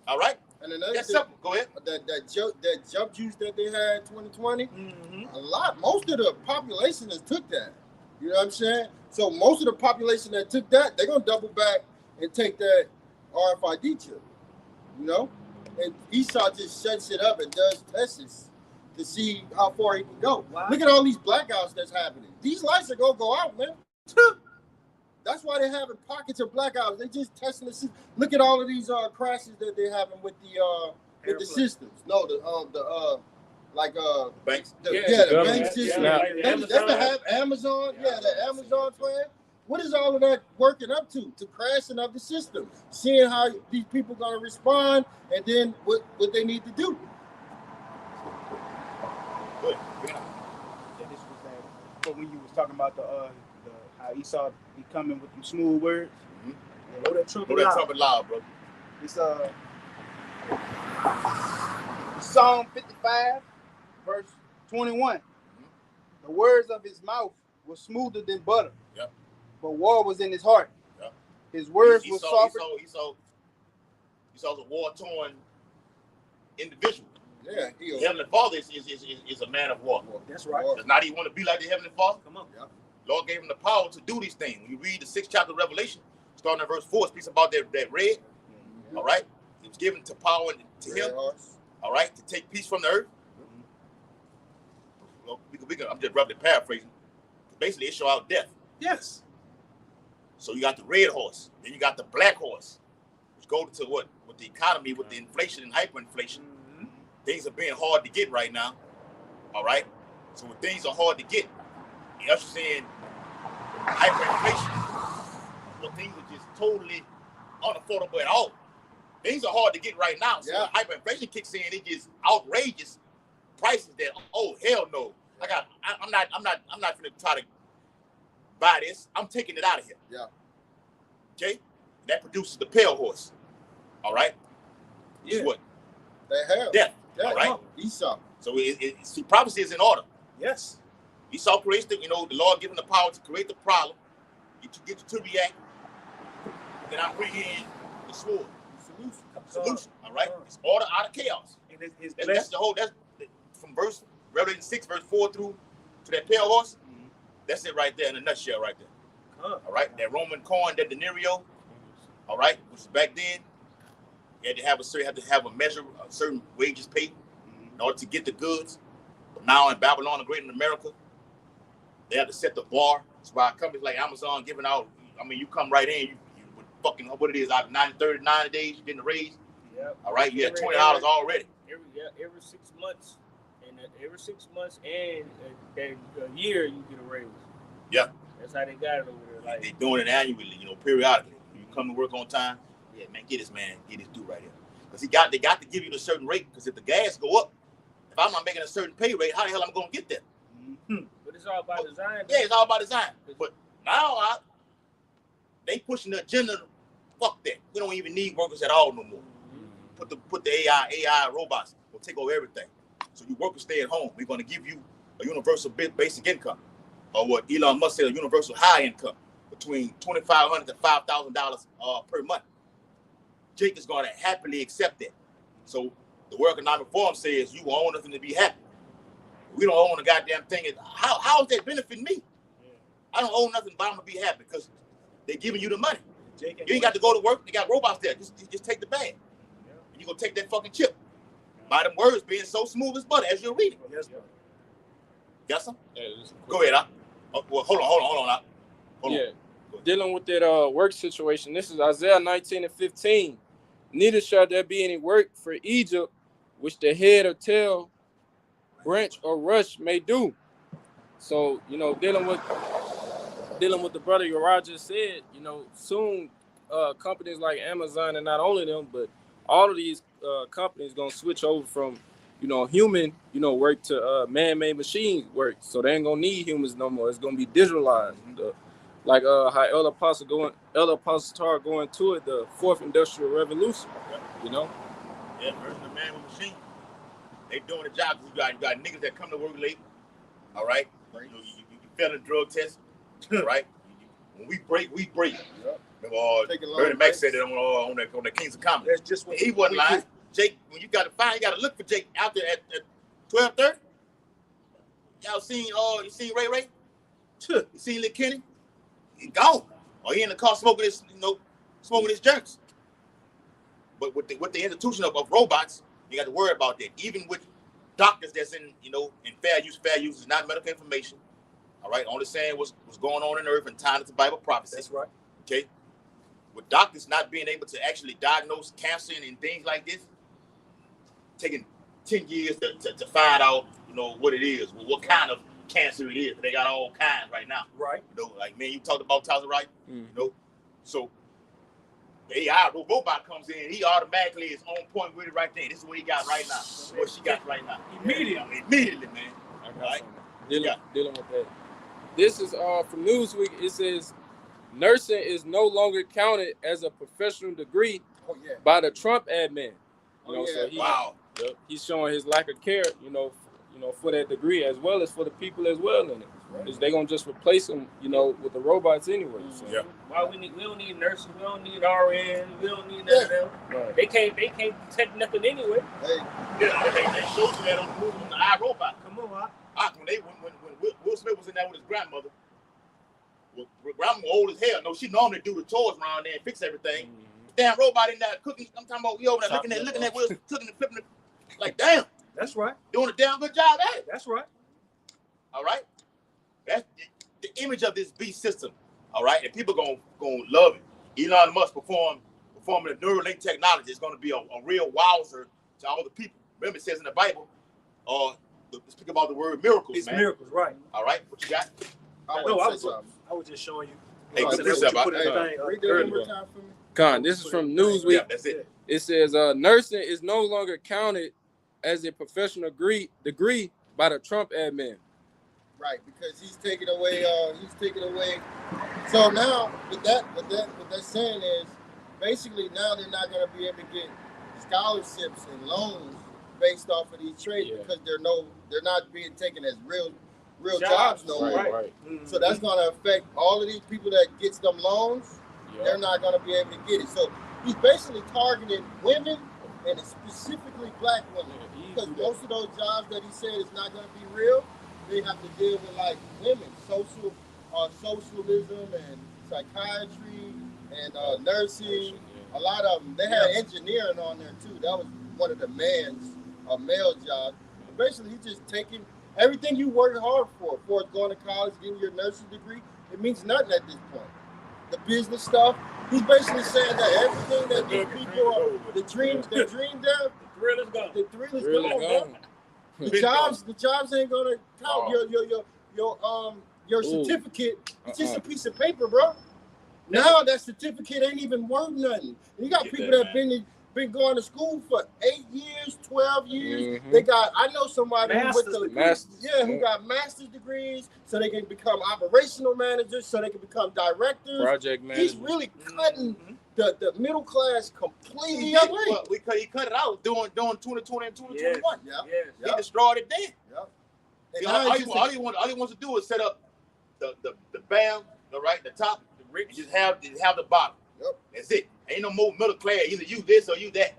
All right? And another That's thing, simple. Go ahead. that jump juice that they had 2020, Mm-hmm. most of the population has took that. You know what I'm saying? So most of the population that took that, they're gonna double back and take that RFID chip. You know? And Esau just shuts it up and does tests to see how far he can go. Wow. Look at all these blackouts that's happening. These lights are gonna go out, man. That's why they're having pockets of blackouts. They just testing the system. Look at all of these crashes that they're having with the systems. No, Banks. the bank system. Yeah, They have Amazon. Yeah, the Amazon plan. What is all of that working up to? To crashing of the system. Seeing how these people gonna respond, and then what they need to do. Good. Yeah, this was that. But when you was talking about the how Esau be coming with them smooth words, Blow that trumpet Blow that loud. trumpet loud, bro. it's Psalm 55, verse 21. The words of his mouth were smoother than butter, Yep. but war was in his heart. Yep. His words were softer. Esau's a war-torn individual. Yeah, The Heavenly Father is a man of war. That's right. Does not he want to be like the Heavenly Father? Come on. Yeah. Lord gave him the power to do these things. When you read the 6th chapter of Revelation, starting at verse 4, it speaks about that red. All right? It was given to power to him, all right, to take peace from the earth. Well, I'm just roughly paraphrasing. Basically, it show out death. Yes. So you got the red horse, then you got the black horse, which go to what? With the economy, with the inflation and hyperinflation, things are being hard to get right now. All right? So when things are hard to get, you're saying hyperinflation, well, things are just totally unaffordable at all. Things are hard to get right now. So when hyperinflation kicks in, it gets outrageous prices that, oh hell no. I'm not gonna try to buy this. I'm taking it out of here. Yeah. Okay? That produces the pale horse. All right? Yeah. It's what? They have. Death. Yeah, All right? Esau. So see, prophecy is in order. Yes. Esau creates the Lord given the power to create the problem, get you to react, then I bring in the sword. Solution. All right? It's order out of chaos. And it's That's from Revelation 6, verse 4 through to that pale horse. That's it right there in a nutshell right there. All right, that Roman coin, that denario. All right, which is back then, you had to have a measure of certain wages paid in order to get the goods. But now in Babylon the Great in America, they have to set the bar. That's why companies like Amazon giving out. I mean, you come right in, you with fucking what it is out of 90 days, you getting a raise. Yep. All right, you had $20 already. Every 6 months, and every 6 months and a year you get a raise. Yeah, that's how they got it over there. Like they doing it annually, periodically. You come to work on time. Yeah, man, get this due right here. Because they got to give you the certain rate. Because if the gas go up, if I'm not making a certain pay rate, how the hell am I gonna get that? Mm-hmm. But it's all about design. Yeah, it's all about design. But now they pushing the agenda. Fuck that. We don't even need workers at all no more. Mm-hmm. Put the AI robots will take over everything. So you workers stay at home. We're gonna give you a universal basic income, or what Elon Musk said, a universal high income between $2,500 to $5,000 per month. Jake is going to happily accept that. So the World Economic Forum says you own nothing to be happy. We don't own a goddamn thing. How is that benefiting me? I don't own nothing, but I'm going to be happy because they're giving you the money. You ain't got to go to work. They got robots there. Just take the bag. And you're going to take that fucking chip. By them words being so smooth as butter as you're reading. Yes, sir. Got some? Yeah, go ahead, Al. Well, hold on, Al. Hold on. Dealing with that work situation. This is Isaiah 19:15. Neither shall there be any work for Egypt, which the head or tail, branch or rush may do. So, dealing with the brother Uriah just said, soon companies like Amazon, and not only them, but all of these companies gonna switch over from, human, work to man-made machine work. So they ain't gonna need humans no more. It's gonna be digitalized. Like how Elder Apostle Tar going to it, the fourth industrial revolution. Yeah, versus the man with machine. They doing the job. You got niggas that come to work late. All right. You fail a drug test. All right. When we break, we break. Yep. Bernie Mac said it on the Kings of Comedy. That's just what he wasn't lying. Jake, when you got to find, you got to look for Jake out there at 12:30. Y'all seen you seen Ray? You seen Lil Kenny? He gone. Or he in the car smoking his jerks. But with the institution of robots, you got to worry about that. Even with doctors that's in fair use is not medical information. All right, only saying what's going on in earth and tying it to Bible prophecy. That's right. Okay. With doctors not being able to actually diagnose cancer and things like this, taking 10 years to find out, what it is, what kind of cancer it is. They got all kinds right now. Right. Like man, you talked about Tasha, right? So the AI robot comes in, he automatically is on point with it right there. This is what he got right now. What she got right now. Immediately, man. Right? Dealing with that. This is from Newsweek. It says nursing is no longer counted as a professional degree by the Trump admin. So he's showing his lack of care, for that degree as well as for the people as well in it. Is they gonna just replace them, with the robots anyway? So. Yeah. Why we don't need nurses, we don't need RNs, we don't need none of them. Right. They can't detect nothing anyway. Hey. They showed you that on the movie on the iRobot. Come on, when Will Smith was in there with his grandmother, grandma old as hell. No, she normally do the chores around there and fix everything. Damn robot in there cooking. I'm talking about over there looking at Will cooking and flipping it. Like damn. That's right. Doing a damn good job at it. That's right. All right. That's the image of this beast system. All right, and people gonna love it. Elon Musk performing the Neuralink technology is gonna be a real wowzer to all the people. Remember, it says in the Bible, speak about the word miracles. It's man. Miracles, right? All right, what you got? I was just showing you. Hey, This is from Newsweek. Yeah, that's it. It says nursing is no longer counted as a professional degree by the Trump admin. Right, because he's taking away. So now, what that's saying is, basically now they're not going to be able to get scholarships and loans based off of these trades because they're not being taken as real jobs no more. Right. Mm-hmm. So that's going to affect all of these people that gets them loans. Yeah. They're not going to be able to get it. So he's basically targeting women and specifically black women because most of those jobs that he said is not going to be real. They have to deal with like women, social socialism and psychiatry and nursing. A lot of them. They had engineering on there too. That was one of the male jobs. But basically, he's just taking everything you worked hard for going to college, getting your nursing degree. It means nothing at this point. The business stuff. He's basically saying that everything that these people, the dream there, The thrill is gone. the thrill is gone, bro. The jobs ain't gonna count. Your certificate. It's just a piece of paper, bro. Now that certificate ain't even worth nothing. You got people that been going to school for 8 years, 12 years. They got. I know somebody who got master's degrees, so they can become operational managers, so they can become directors, project managers. He's really cutting the middle class completely away. Well, he cut it out doing 2020 and 2021. Yeah. He destroyed it then. And All he wants to do is set up the bam, the top, and just have the bottom. Yep. That's it. Ain't no more middle class. Either you this or you that.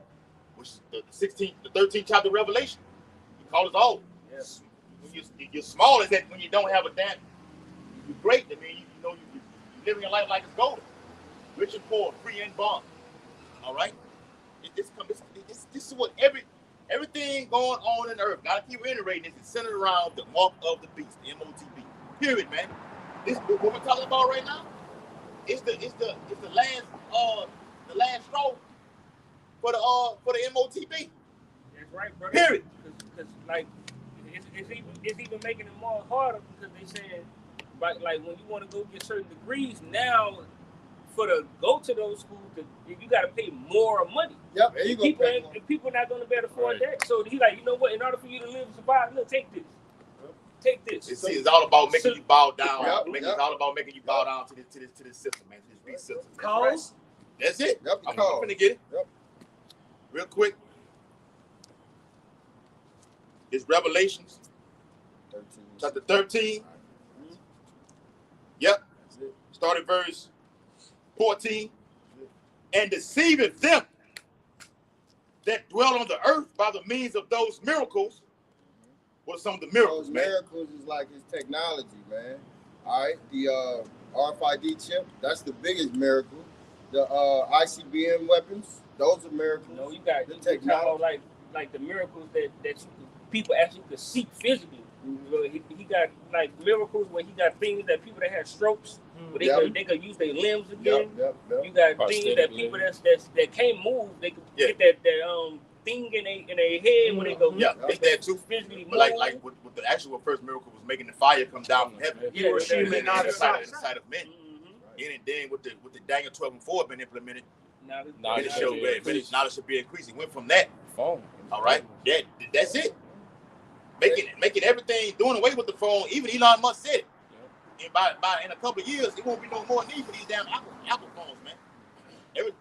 Which is the 13th chapter of Revelation. He calls us all. Yes. When you're small is that when you don't have a damn. You're great. I mean, you're living your life like it's golden. Rich and poor, free and bond. All right. This is what everything going on in the earth. Gotta keep reiterating this. It's centered around the mark of the beast, the MOTB. Period, man. This what we're talking about right now. It's the last straw for the MOTB. That's right, bro. Period. Because like it's even making it more harder because they saying like when you want to go get certain degrees now to go to those schools you got to pay more money. Yep. There you go. People not going to be able to afford that. So he like, you know what? In order for you to live and survive, look, take this. Take this. It's all about making you bow down. It's all about making you bow down to this system, man. To this beast system. Cause that's it. Yep, I'm gonna get it. Yep. Real quick. It's Revelations, chapter 13. Yep. Start at verse 14. And deceiving them that dwell on the earth by the means of those miracles. What are some of the miracles, Those man? miracles is like his technology, man. All right, the RFID chip, that's the biggest miracle. The ICBM weapons, those are miracles. you know, you got the talking about like the miracles that people actually could see physically. You know, he got like miracles where he got things that people that had strokes, where they could use their limbs again. Yep. You got things that people that can't move, they could get that thing in a head when they go. Yeah, it's that too. Physically But like with the actual first miracle was making the fire come down from heaven. Hiroshima in the sight of men. And then with the Daniel 12 and 4 been implemented, now it should be increasing. Went from that. Phone. All right. That's it. Making everything, doing away with the phone. Even Elon Musk said it. And in a couple of years, it won't be no more need for these damn Apple phones, man.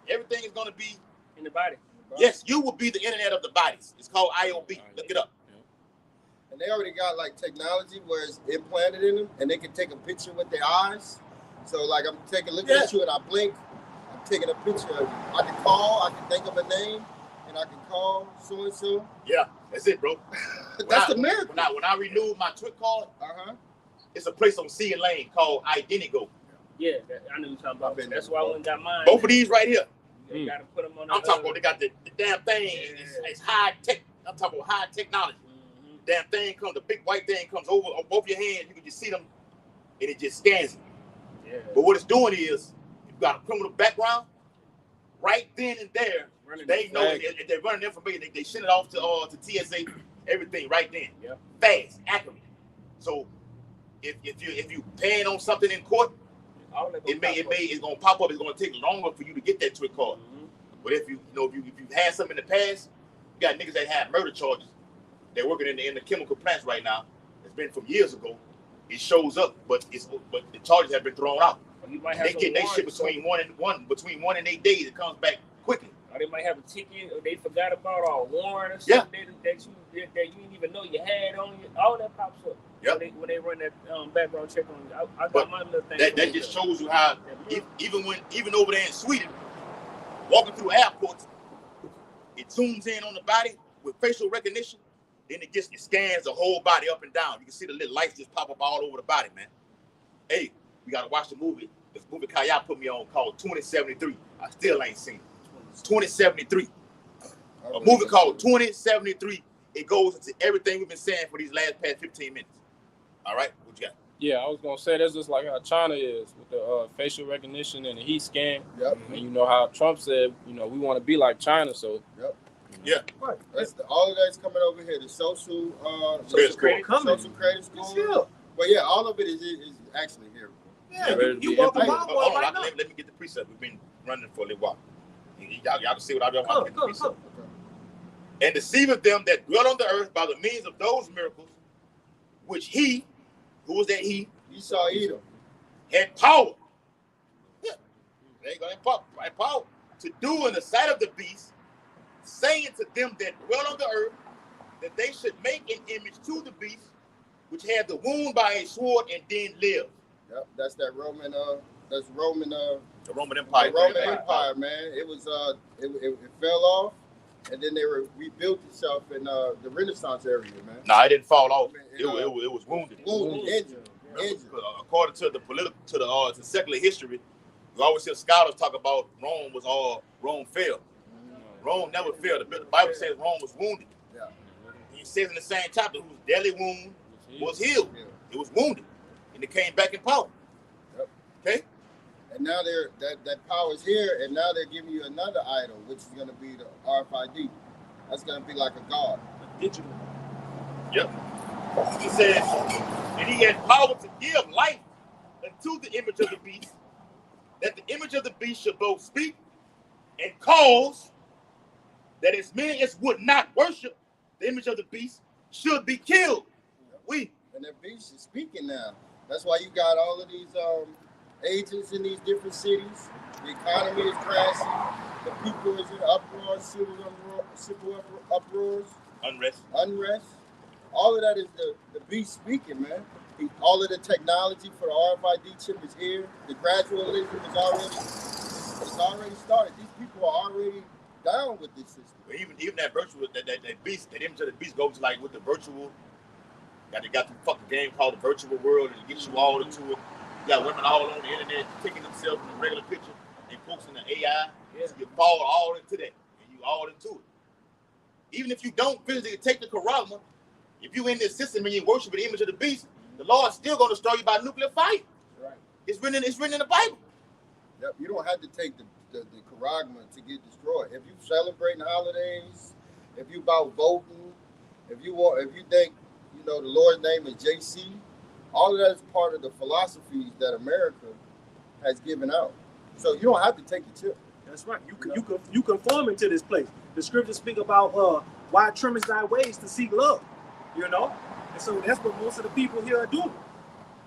Everything is gonna be in the body. Yes, you will be the internet of the bodies. It's called IOB. Look it up. And they already got like technology where it's implanted in them, and they can take a picture with their eyes. So like I'm taking a look at you and I blink. I'm taking a picture of you. I can call. I can think of a name, and I can call so and so. Yeah, that's it, bro. That's the miracle. When I renewed my Twit card, it's a place on C and Lane called Identigo. Yeah, I know you're talking about. That's why I went and got mine. Both of these right here. You gotta put them on. I'm talking about they got the damn thing. It's high tech. I'm talking about high technology. Damn thing comes, the big white thing comes over on both your hands. You can just see them, and it just scans it. Yeah. But what it's doing is, you got a criminal background. Right then and there, they know if they're running information. They send it off to TSA. Everything right then. Yeah. Fast, accurate. So if you paying on something in court, it's gonna pop up. It's gonna take longer for you to get that Twit card. But if you had something in the past, you got niggas that have murder charges. They're working in the chemical plants right now. It's been from years ago. It shows up, but the charges have been thrown out. They get their shit between 1 and 8 days. It comes back quickly. Or they might have a ticket, or they forgot about or a warrant or something that you didn't even know you had on you. All that pops up. Yep. When they run that background check on you. I But got my little thing. That just shows you how even over there in Sweden, walking through airports, it zooms in on the body with facial recognition. Then it scans the whole body up and down. You can see the little lights just pop up all over the body, man. Hey, we gotta watch the movie. This movie Kaya put me on called 2073. I still ain't seen it. 2073. A movie called 2073. It goes into everything we've been saying for these past 15 minutes. All right, what you got? Yeah, I was gonna say that's just like how China is with the facial recognition and the heat scan. Yep. And you know how Trump said, you know, we want to be like China. So Yep. Yeah. Right. All of that's coming over here. The social credit social credit score. But yeah, all of it is actually here. Yeah, Yeah, you walk yeah. around Hold on, right now. let me get the precept. We've been running for a little while. Y'all can see what I'm doing. Come. And deceiving them that dwell on the earth by the means of those miracles, which he, who was that he? Esau Edom. Had power. Yeah. There you go. Had power to do in the sight of the beast, saying to them that dwell on the earth, that they should make an image to the beast, which had the wound by a sword and then live. Yep, that's that Roman. That's Roman. The Roman Empire. The Roman Empire, man. It was. It fell off, and then they rebuilt itself in the Renaissance area, man. No, it didn't fall off. It It was wounded. Injured. According to the to secular history, we always hear scholars talk about Rome fell. Rome never fell. The Bible says Rome was wounded. Yeah. He says in the same chapter, whose deadly wound was healed. It was wounded, and it came back in power. Yep. Okay. And now that power's here, and now they're giving you another idol, which is going to be the RFID. That's going to be like a god. Digital. Yep. He says, and he had power to give life unto the image of the beast, that the image of the beast should both speak and cause that as many as would not worship the image of the beast should be killed. And that beast is speaking now. That's why you got all of these agents in these different cities. The economy is crashing. The people is in uproar, civil uproars. Unrest. All of that is the beast speaking, man. All of the technology for the RFID chip is here. The gradualism is already started. These people are already down with this system. Even that virtual, that beast, that image of the beast goes like with the virtual. They got the fucking game called the virtual world, and it gets you all into it. You got women all on the internet taking themselves in a regular picture and posting the AI. Yeah. So you fall all into that, and you all into it. Even if you don't physically take the charagma, if you in this system and you worship the image of the beast, the Lord's still going to start you by nuclear fire. Right. It's written in the Bible. Yep. You don't have to take the charagma to get destroyed. If you celebrating holidays, if you about voting, if you think the Lord's name is JC, all of that is part of the philosophies that America has given out. So you don't have to take the chip. That's right. You conforming to this place. The scriptures speak about why trimmest thy ways to seek love. And so that's what most of the people here are doing.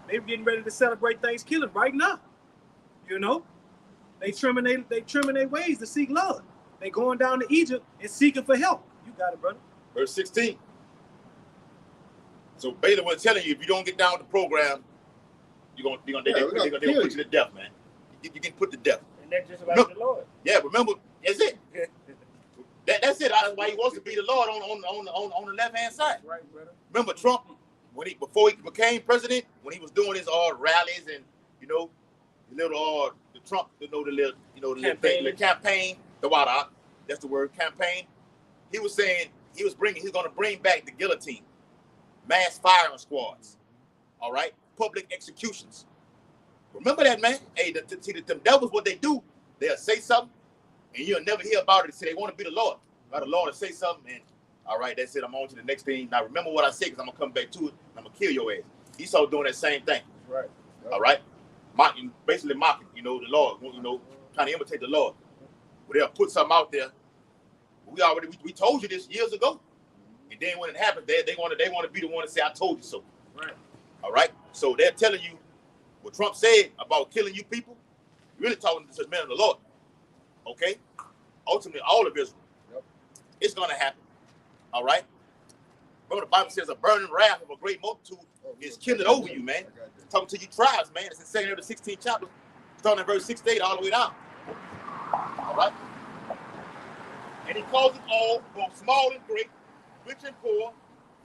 They're getting ready to celebrate Thanksgiving right now. They trimming their ways to seek love. They going down to Egypt and seeking for help. You got it, brother. Verse 16. So Baylor was telling you, if you don't get down with the program, they're gonna put you to death, man. You get put to death. And that's just like the Lord. Yeah, remember, that's it. That's it. That's why he wants to be the Lord on the left hand side. Right, brother. Remember Trump before he became president, when he was doing his rallies and the Trump the campaign, that's the word, campaign. He was saying he's going to bring back the guillotine, mass firing squads, all right, public executions. Remember that, man. Hey, them devils, what they do, they'll say something, and you'll never hear about it. Say they want to be the Lord. By the Lord to say something, and all right, that's it. I'm on to the next thing. Now remember what I said, because I'm gonna come back to it. And I'm gonna kill your ass. Esau doing that same thing. Right. Yep. All right, basically mocking, the Lord. Trying to imitate the Lord. Well, they'll put something out there. We told you this years ago, and then when it happens, they want to be the one to say I told you so. Right. All right. So they're telling you what Trump said about killing you people. Really talking to the men of the Lord. Okay. Ultimately, all of Israel. Yep. It's gonna happen. All right. Remember, the Bible says a burning wrath of a great multitude is kindled over you, man. Talking to you tribes, man. It's in 2 to 16 chapter, starting at verse 6 to 8, all the way down. All right. And he calls it all, both small and great, rich and poor,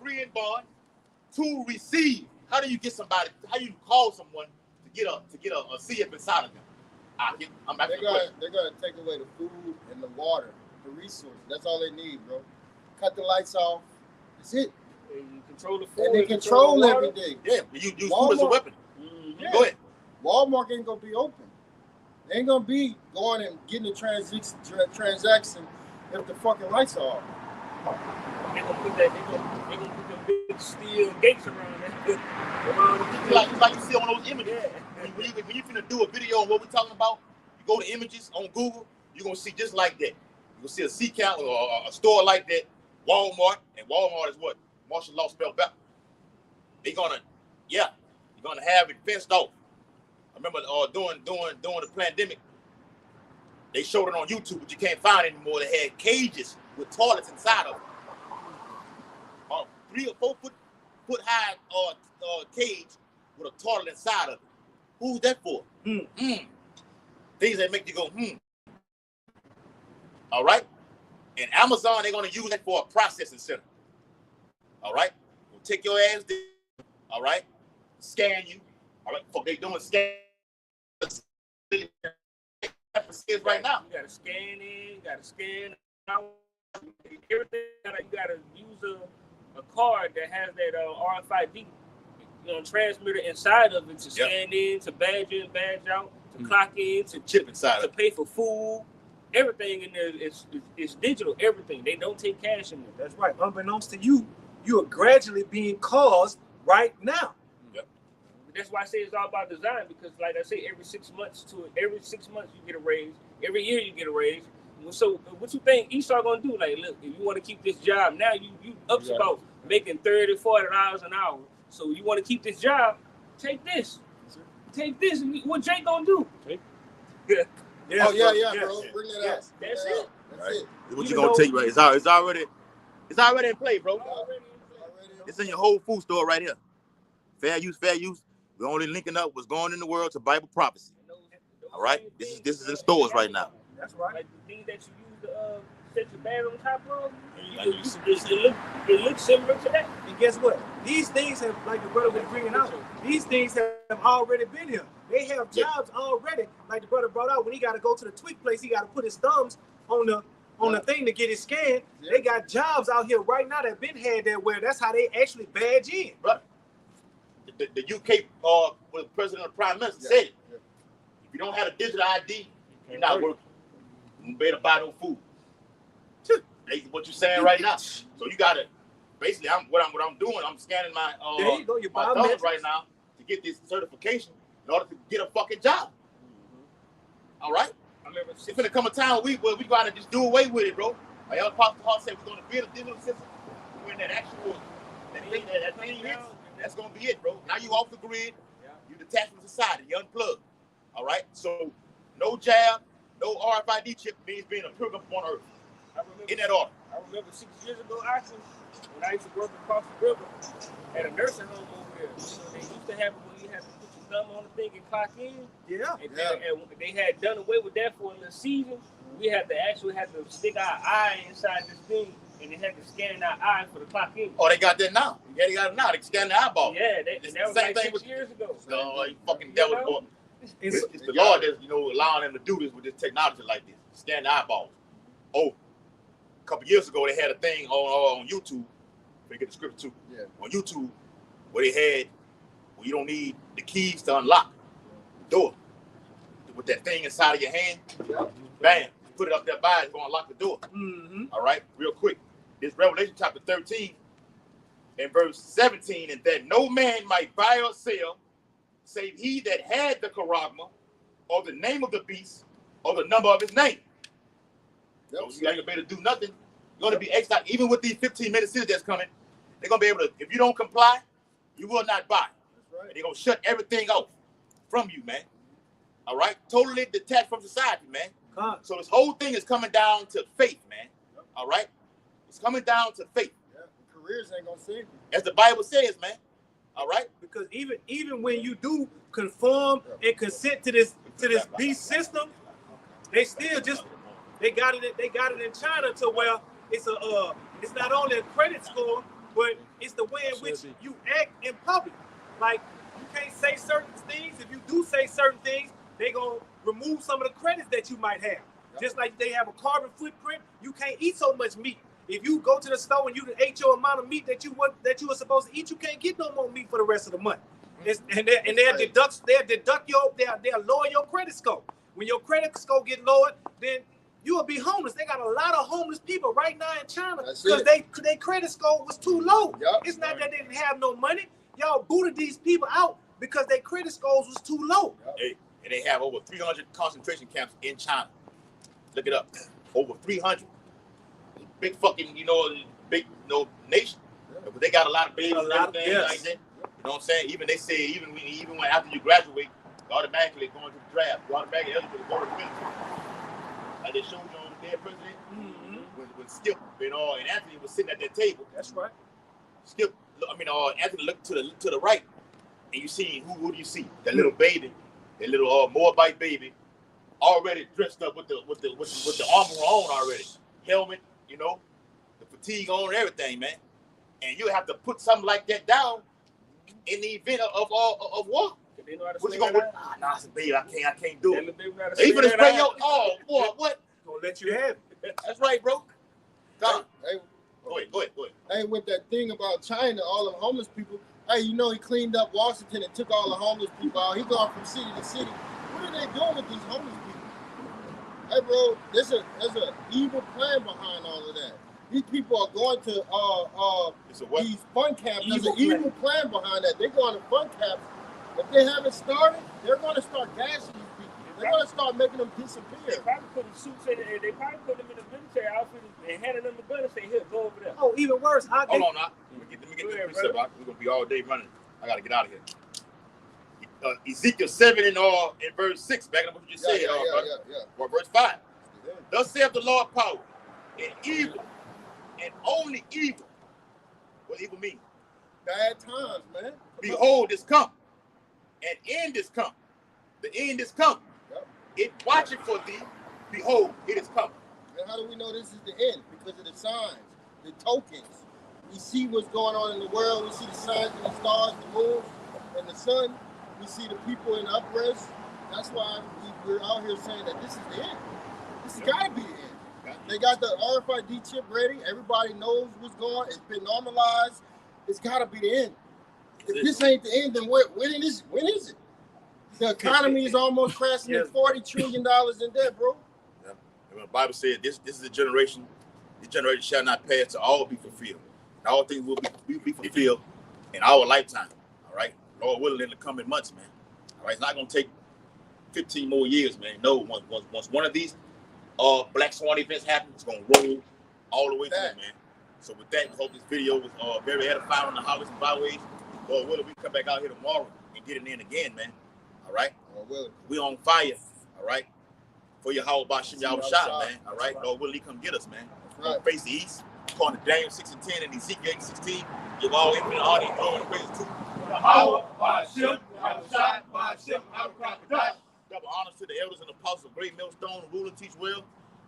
free and bond, to receive. How do you get somebody? How do you call someone to get a see up inside of them. I'm back to the question. They're gonna take away the food and the water, the resources. That's all they need, bro. Cut the lights off. That's it. And you control the food. And they control the everything. Yeah, you use food as a weapon. Mm-hmm. Yeah. Go ahead. Walmart ain't gonna be open. They ain't gonna be going and getting a transaction if the fucking lights are off. They're gonna put the big steel gates around that. Like you see on those images. Yeah. When you finna do a video on what we're talking about, you go to images on Google, you're gonna see just like that. You're gonna see a C count or a store like that, Walmart, and Walmart is what? Martial law spelled back. You're gonna have it fenced off. I remember during the pandemic, they showed it on YouTube, but you can't find it anymore. They had cages with toilets inside of them. 3 or 4 foot high cage with a toilet inside of it. Who's that for? Things that make you go, All right? And Amazon, they're going to use that for a processing center. All right? We'll take your ass there. All right? Scan you. All right? Fuck, they doing scan. Right now. You got to scan in. You got to scan out. Everything. You got to use a card that has that RFID transmitter inside of it to scan in, to badge in, badge out, to clock in, to chip inside to pay for food. Everything in there is digital. Everything. They don't take cash in there. That's right. Unbeknownst to you, you are gradually being caused right now. Yep. That's why I say it's all about design, because like I say, every 6 months you get a raise. Every year you get a raise. So what you think Esau gonna do? Like, look, if you want to keep this job now, you ups about making $30, $40 an hour. So you want to keep this job, take this. Take this. And what Jake gonna do? Yeah. Yeah, bro. Bring that out. That's it. That's it. What you gonna take, right? It's already in play, bro. It's in your Whole Food store right here. Fair use. We're only linking up what's going in the world to Bible prophecy. All right? This is in stores right now. That's right. Like the thing that you use to set your bed on top of, it looks similar to that. And guess what? These things have, like the brother was bringing out, these things have already been here. They have jobs already. Like the brother brought out, when he got to go to the Twig place, he got to put his thumbs on the thing to get it scanned. Yeah. They got jobs out here right now that been had there where that's how they actually badge in. Right. The UK with the president and prime minister said it. Yeah. If you don't have a digital ID, you're not working. You better buy no food. That's what you're saying right now. So you gotta basically, what I'm doing, I'm scanning my there you go, my thumbs right now to get this certification in order to get a fucking job. All right. I remember it's gonna come a time where we gotta just do away with it, bro. Like Apostle Hall said, we're gonna build a digital system when that actual that thing hits. That's gonna be it, bro. Now you off the grid. You detached from society. You unplugged. All right. So no jab. No RFID chip means being a pilgrim on earth. In that order. I remember 6 years ago, actually, when I used to work across the river at a nursing home over there. They used to have it where you had to put your thumb on the thing and clock in. Yeah. And they had done away with that for a little season. We had to actually stick our eye inside this thing, and they had to scan our eye for the clock in. Oh, they got that now. Yeah, they got it now. They scan the eyeball. Yeah, that was like 6 years ago. No, you fucking devil, boy. It's the Lord that's allowing them to do this with this technology like this. Scan the eyeballs. Oh, a couple years ago they had a thing on YouTube. They get the scripture too. Yeah. On YouTube, where you don't need the keys to unlock the door. With that thing inside of your hand, bam, put it up there by it's gonna unlock the door. Mm-hmm. All right, real quick. This Revelation chapter 13 and verse 17, and that no man might buy or sell save he that had the charagma, or the name of the beast, or the number of his name. So you ain't gonna be able to do nothing. You're gonna be exiled. Even with these 15-minute series that's coming, they're gonna be able to, if you don't comply, you will not buy. That's right. And they're gonna shut everything off from you, man. All right? Totally detached from society, man. So this whole thing is coming down to faith, man. All right? It's coming down to faith. Yeah, the careers ain't gonna save you. As the Bible says, man. All right, because even when you do conform and consent to this beast system, they still they got it in China to where it's not only a credit score, but it's the way in which you act in public. Like You can't say certain things. If you do say certain things, they gonna remove some of the credits that you might have. Just like they have a carbon footprint, you can't eat so much meat. If you go to the store and you ate your amount of meat that you were supposed to eat, you can't get no more meat for the rest of the month. They'll lower your credit score. When your credit score get lowered, then you will be homeless. They got a lot of homeless people right now in China because their credit score was too low. It's not that they didn't have no money. Y'all booted these people out because their credit scores was too low. Hey, and they have over 300 concentration camps in China. Look it up. Over 300. Big fucking, big nation. But they got a lot of babies and everything like that. You know what I'm saying? Even they say even when after you graduate, you automatically going to the draft. You automatically eligible to go to the military. Like they showed you on the dead president. When Skip, and Anthony was sitting at that table. That's right. Skip, Anthony looked to the right, and you see who do you see? That little baby, that little Moabite baby, already dressed up with the armor on already, helmet, the fatigue on and everything, man. And you have to put something like that down in the event of war. What you gonna do? Nah, baby, I can't do it. Even if spray your boy, what? Gonna let you have it. That's right, bro. Hey, Go ahead. Hey, with that thing about China, all the homeless people. Hey, he cleaned up Washington and took all the homeless people out. He gone from city to city. What are they doing with these homeless people? Hey, bro, there's an evil plan behind all of that. These people are going to these fun camps. There's an evil plan behind that. They're going to fun camps. If they haven't started, they're going to start gashing these people. They're going to start making them disappear. They probably put the suits in it. They probably put them in the military outfit and handed them the gun and say, "Here, go over there." Oh, even worse. Hold on, now. Let me get this precept out. We're gonna be all day running. I gotta get out of here. Ezekiel 7 in verse 6. Back up what you just said, or verse 5. Thus saith the Lord power, and evil, and only evil. What evil mean? Bad times, man. Behold, this come, and end is come. The end is come. Yep. It watching for thee. Behold, it is coming. And how do we know this is the end? Because of the signs, the tokens. We see what's going on in the world. We see the signs and the stars, the moon, and the sun. We see the people in uprest. That's why we're out here saying that this is the end. This has got to be the end. They got the RFID chip ready. Everybody knows what's going on. It's been normalized. It's got to be the end. If this ain't the end, then when is it? The economy is almost crashing at $40 trillion in debt, bro. Yeah. And the Bible said this is a generation. This generation shall not pass to all be fulfilled. And all things will be fulfilled in our lifetime. All right? Lord willing, in the coming months, man. All right? It's not going to take 15 more years, man. No, once one of these Black Swan events happen, it's going to roll all the way through, man. So with that, I hope this video was very edifying on the highways and byways. Lord willing, we come back out here tomorrow and get it in again, man. All right? We on fire, all right? For your Yahweh Bashim Yahweh Shah, man. All right? Lord willing, come get us, man. Right. Face the east, according to Daniel 6:10 and Ezekiel 8:16. Give all infinite audience glory and praise to Yahweh Bashim Yahweh Shah Bashim Yahweh. Double honors to the elders and apostles of Great Millstone, rule and teach well.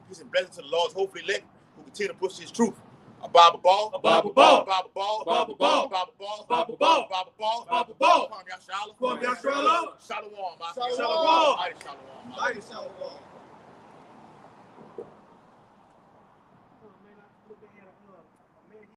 Peace and blessings to the Lord's hopefully elect, who continue to push his truth. A Bible ball, a Bible ball, a Bible ball, a Bible ball, a Bible ball, a Bible ball, a Bible ball, a Bible ball. Shalom, Shalom, Shalom, Shalom.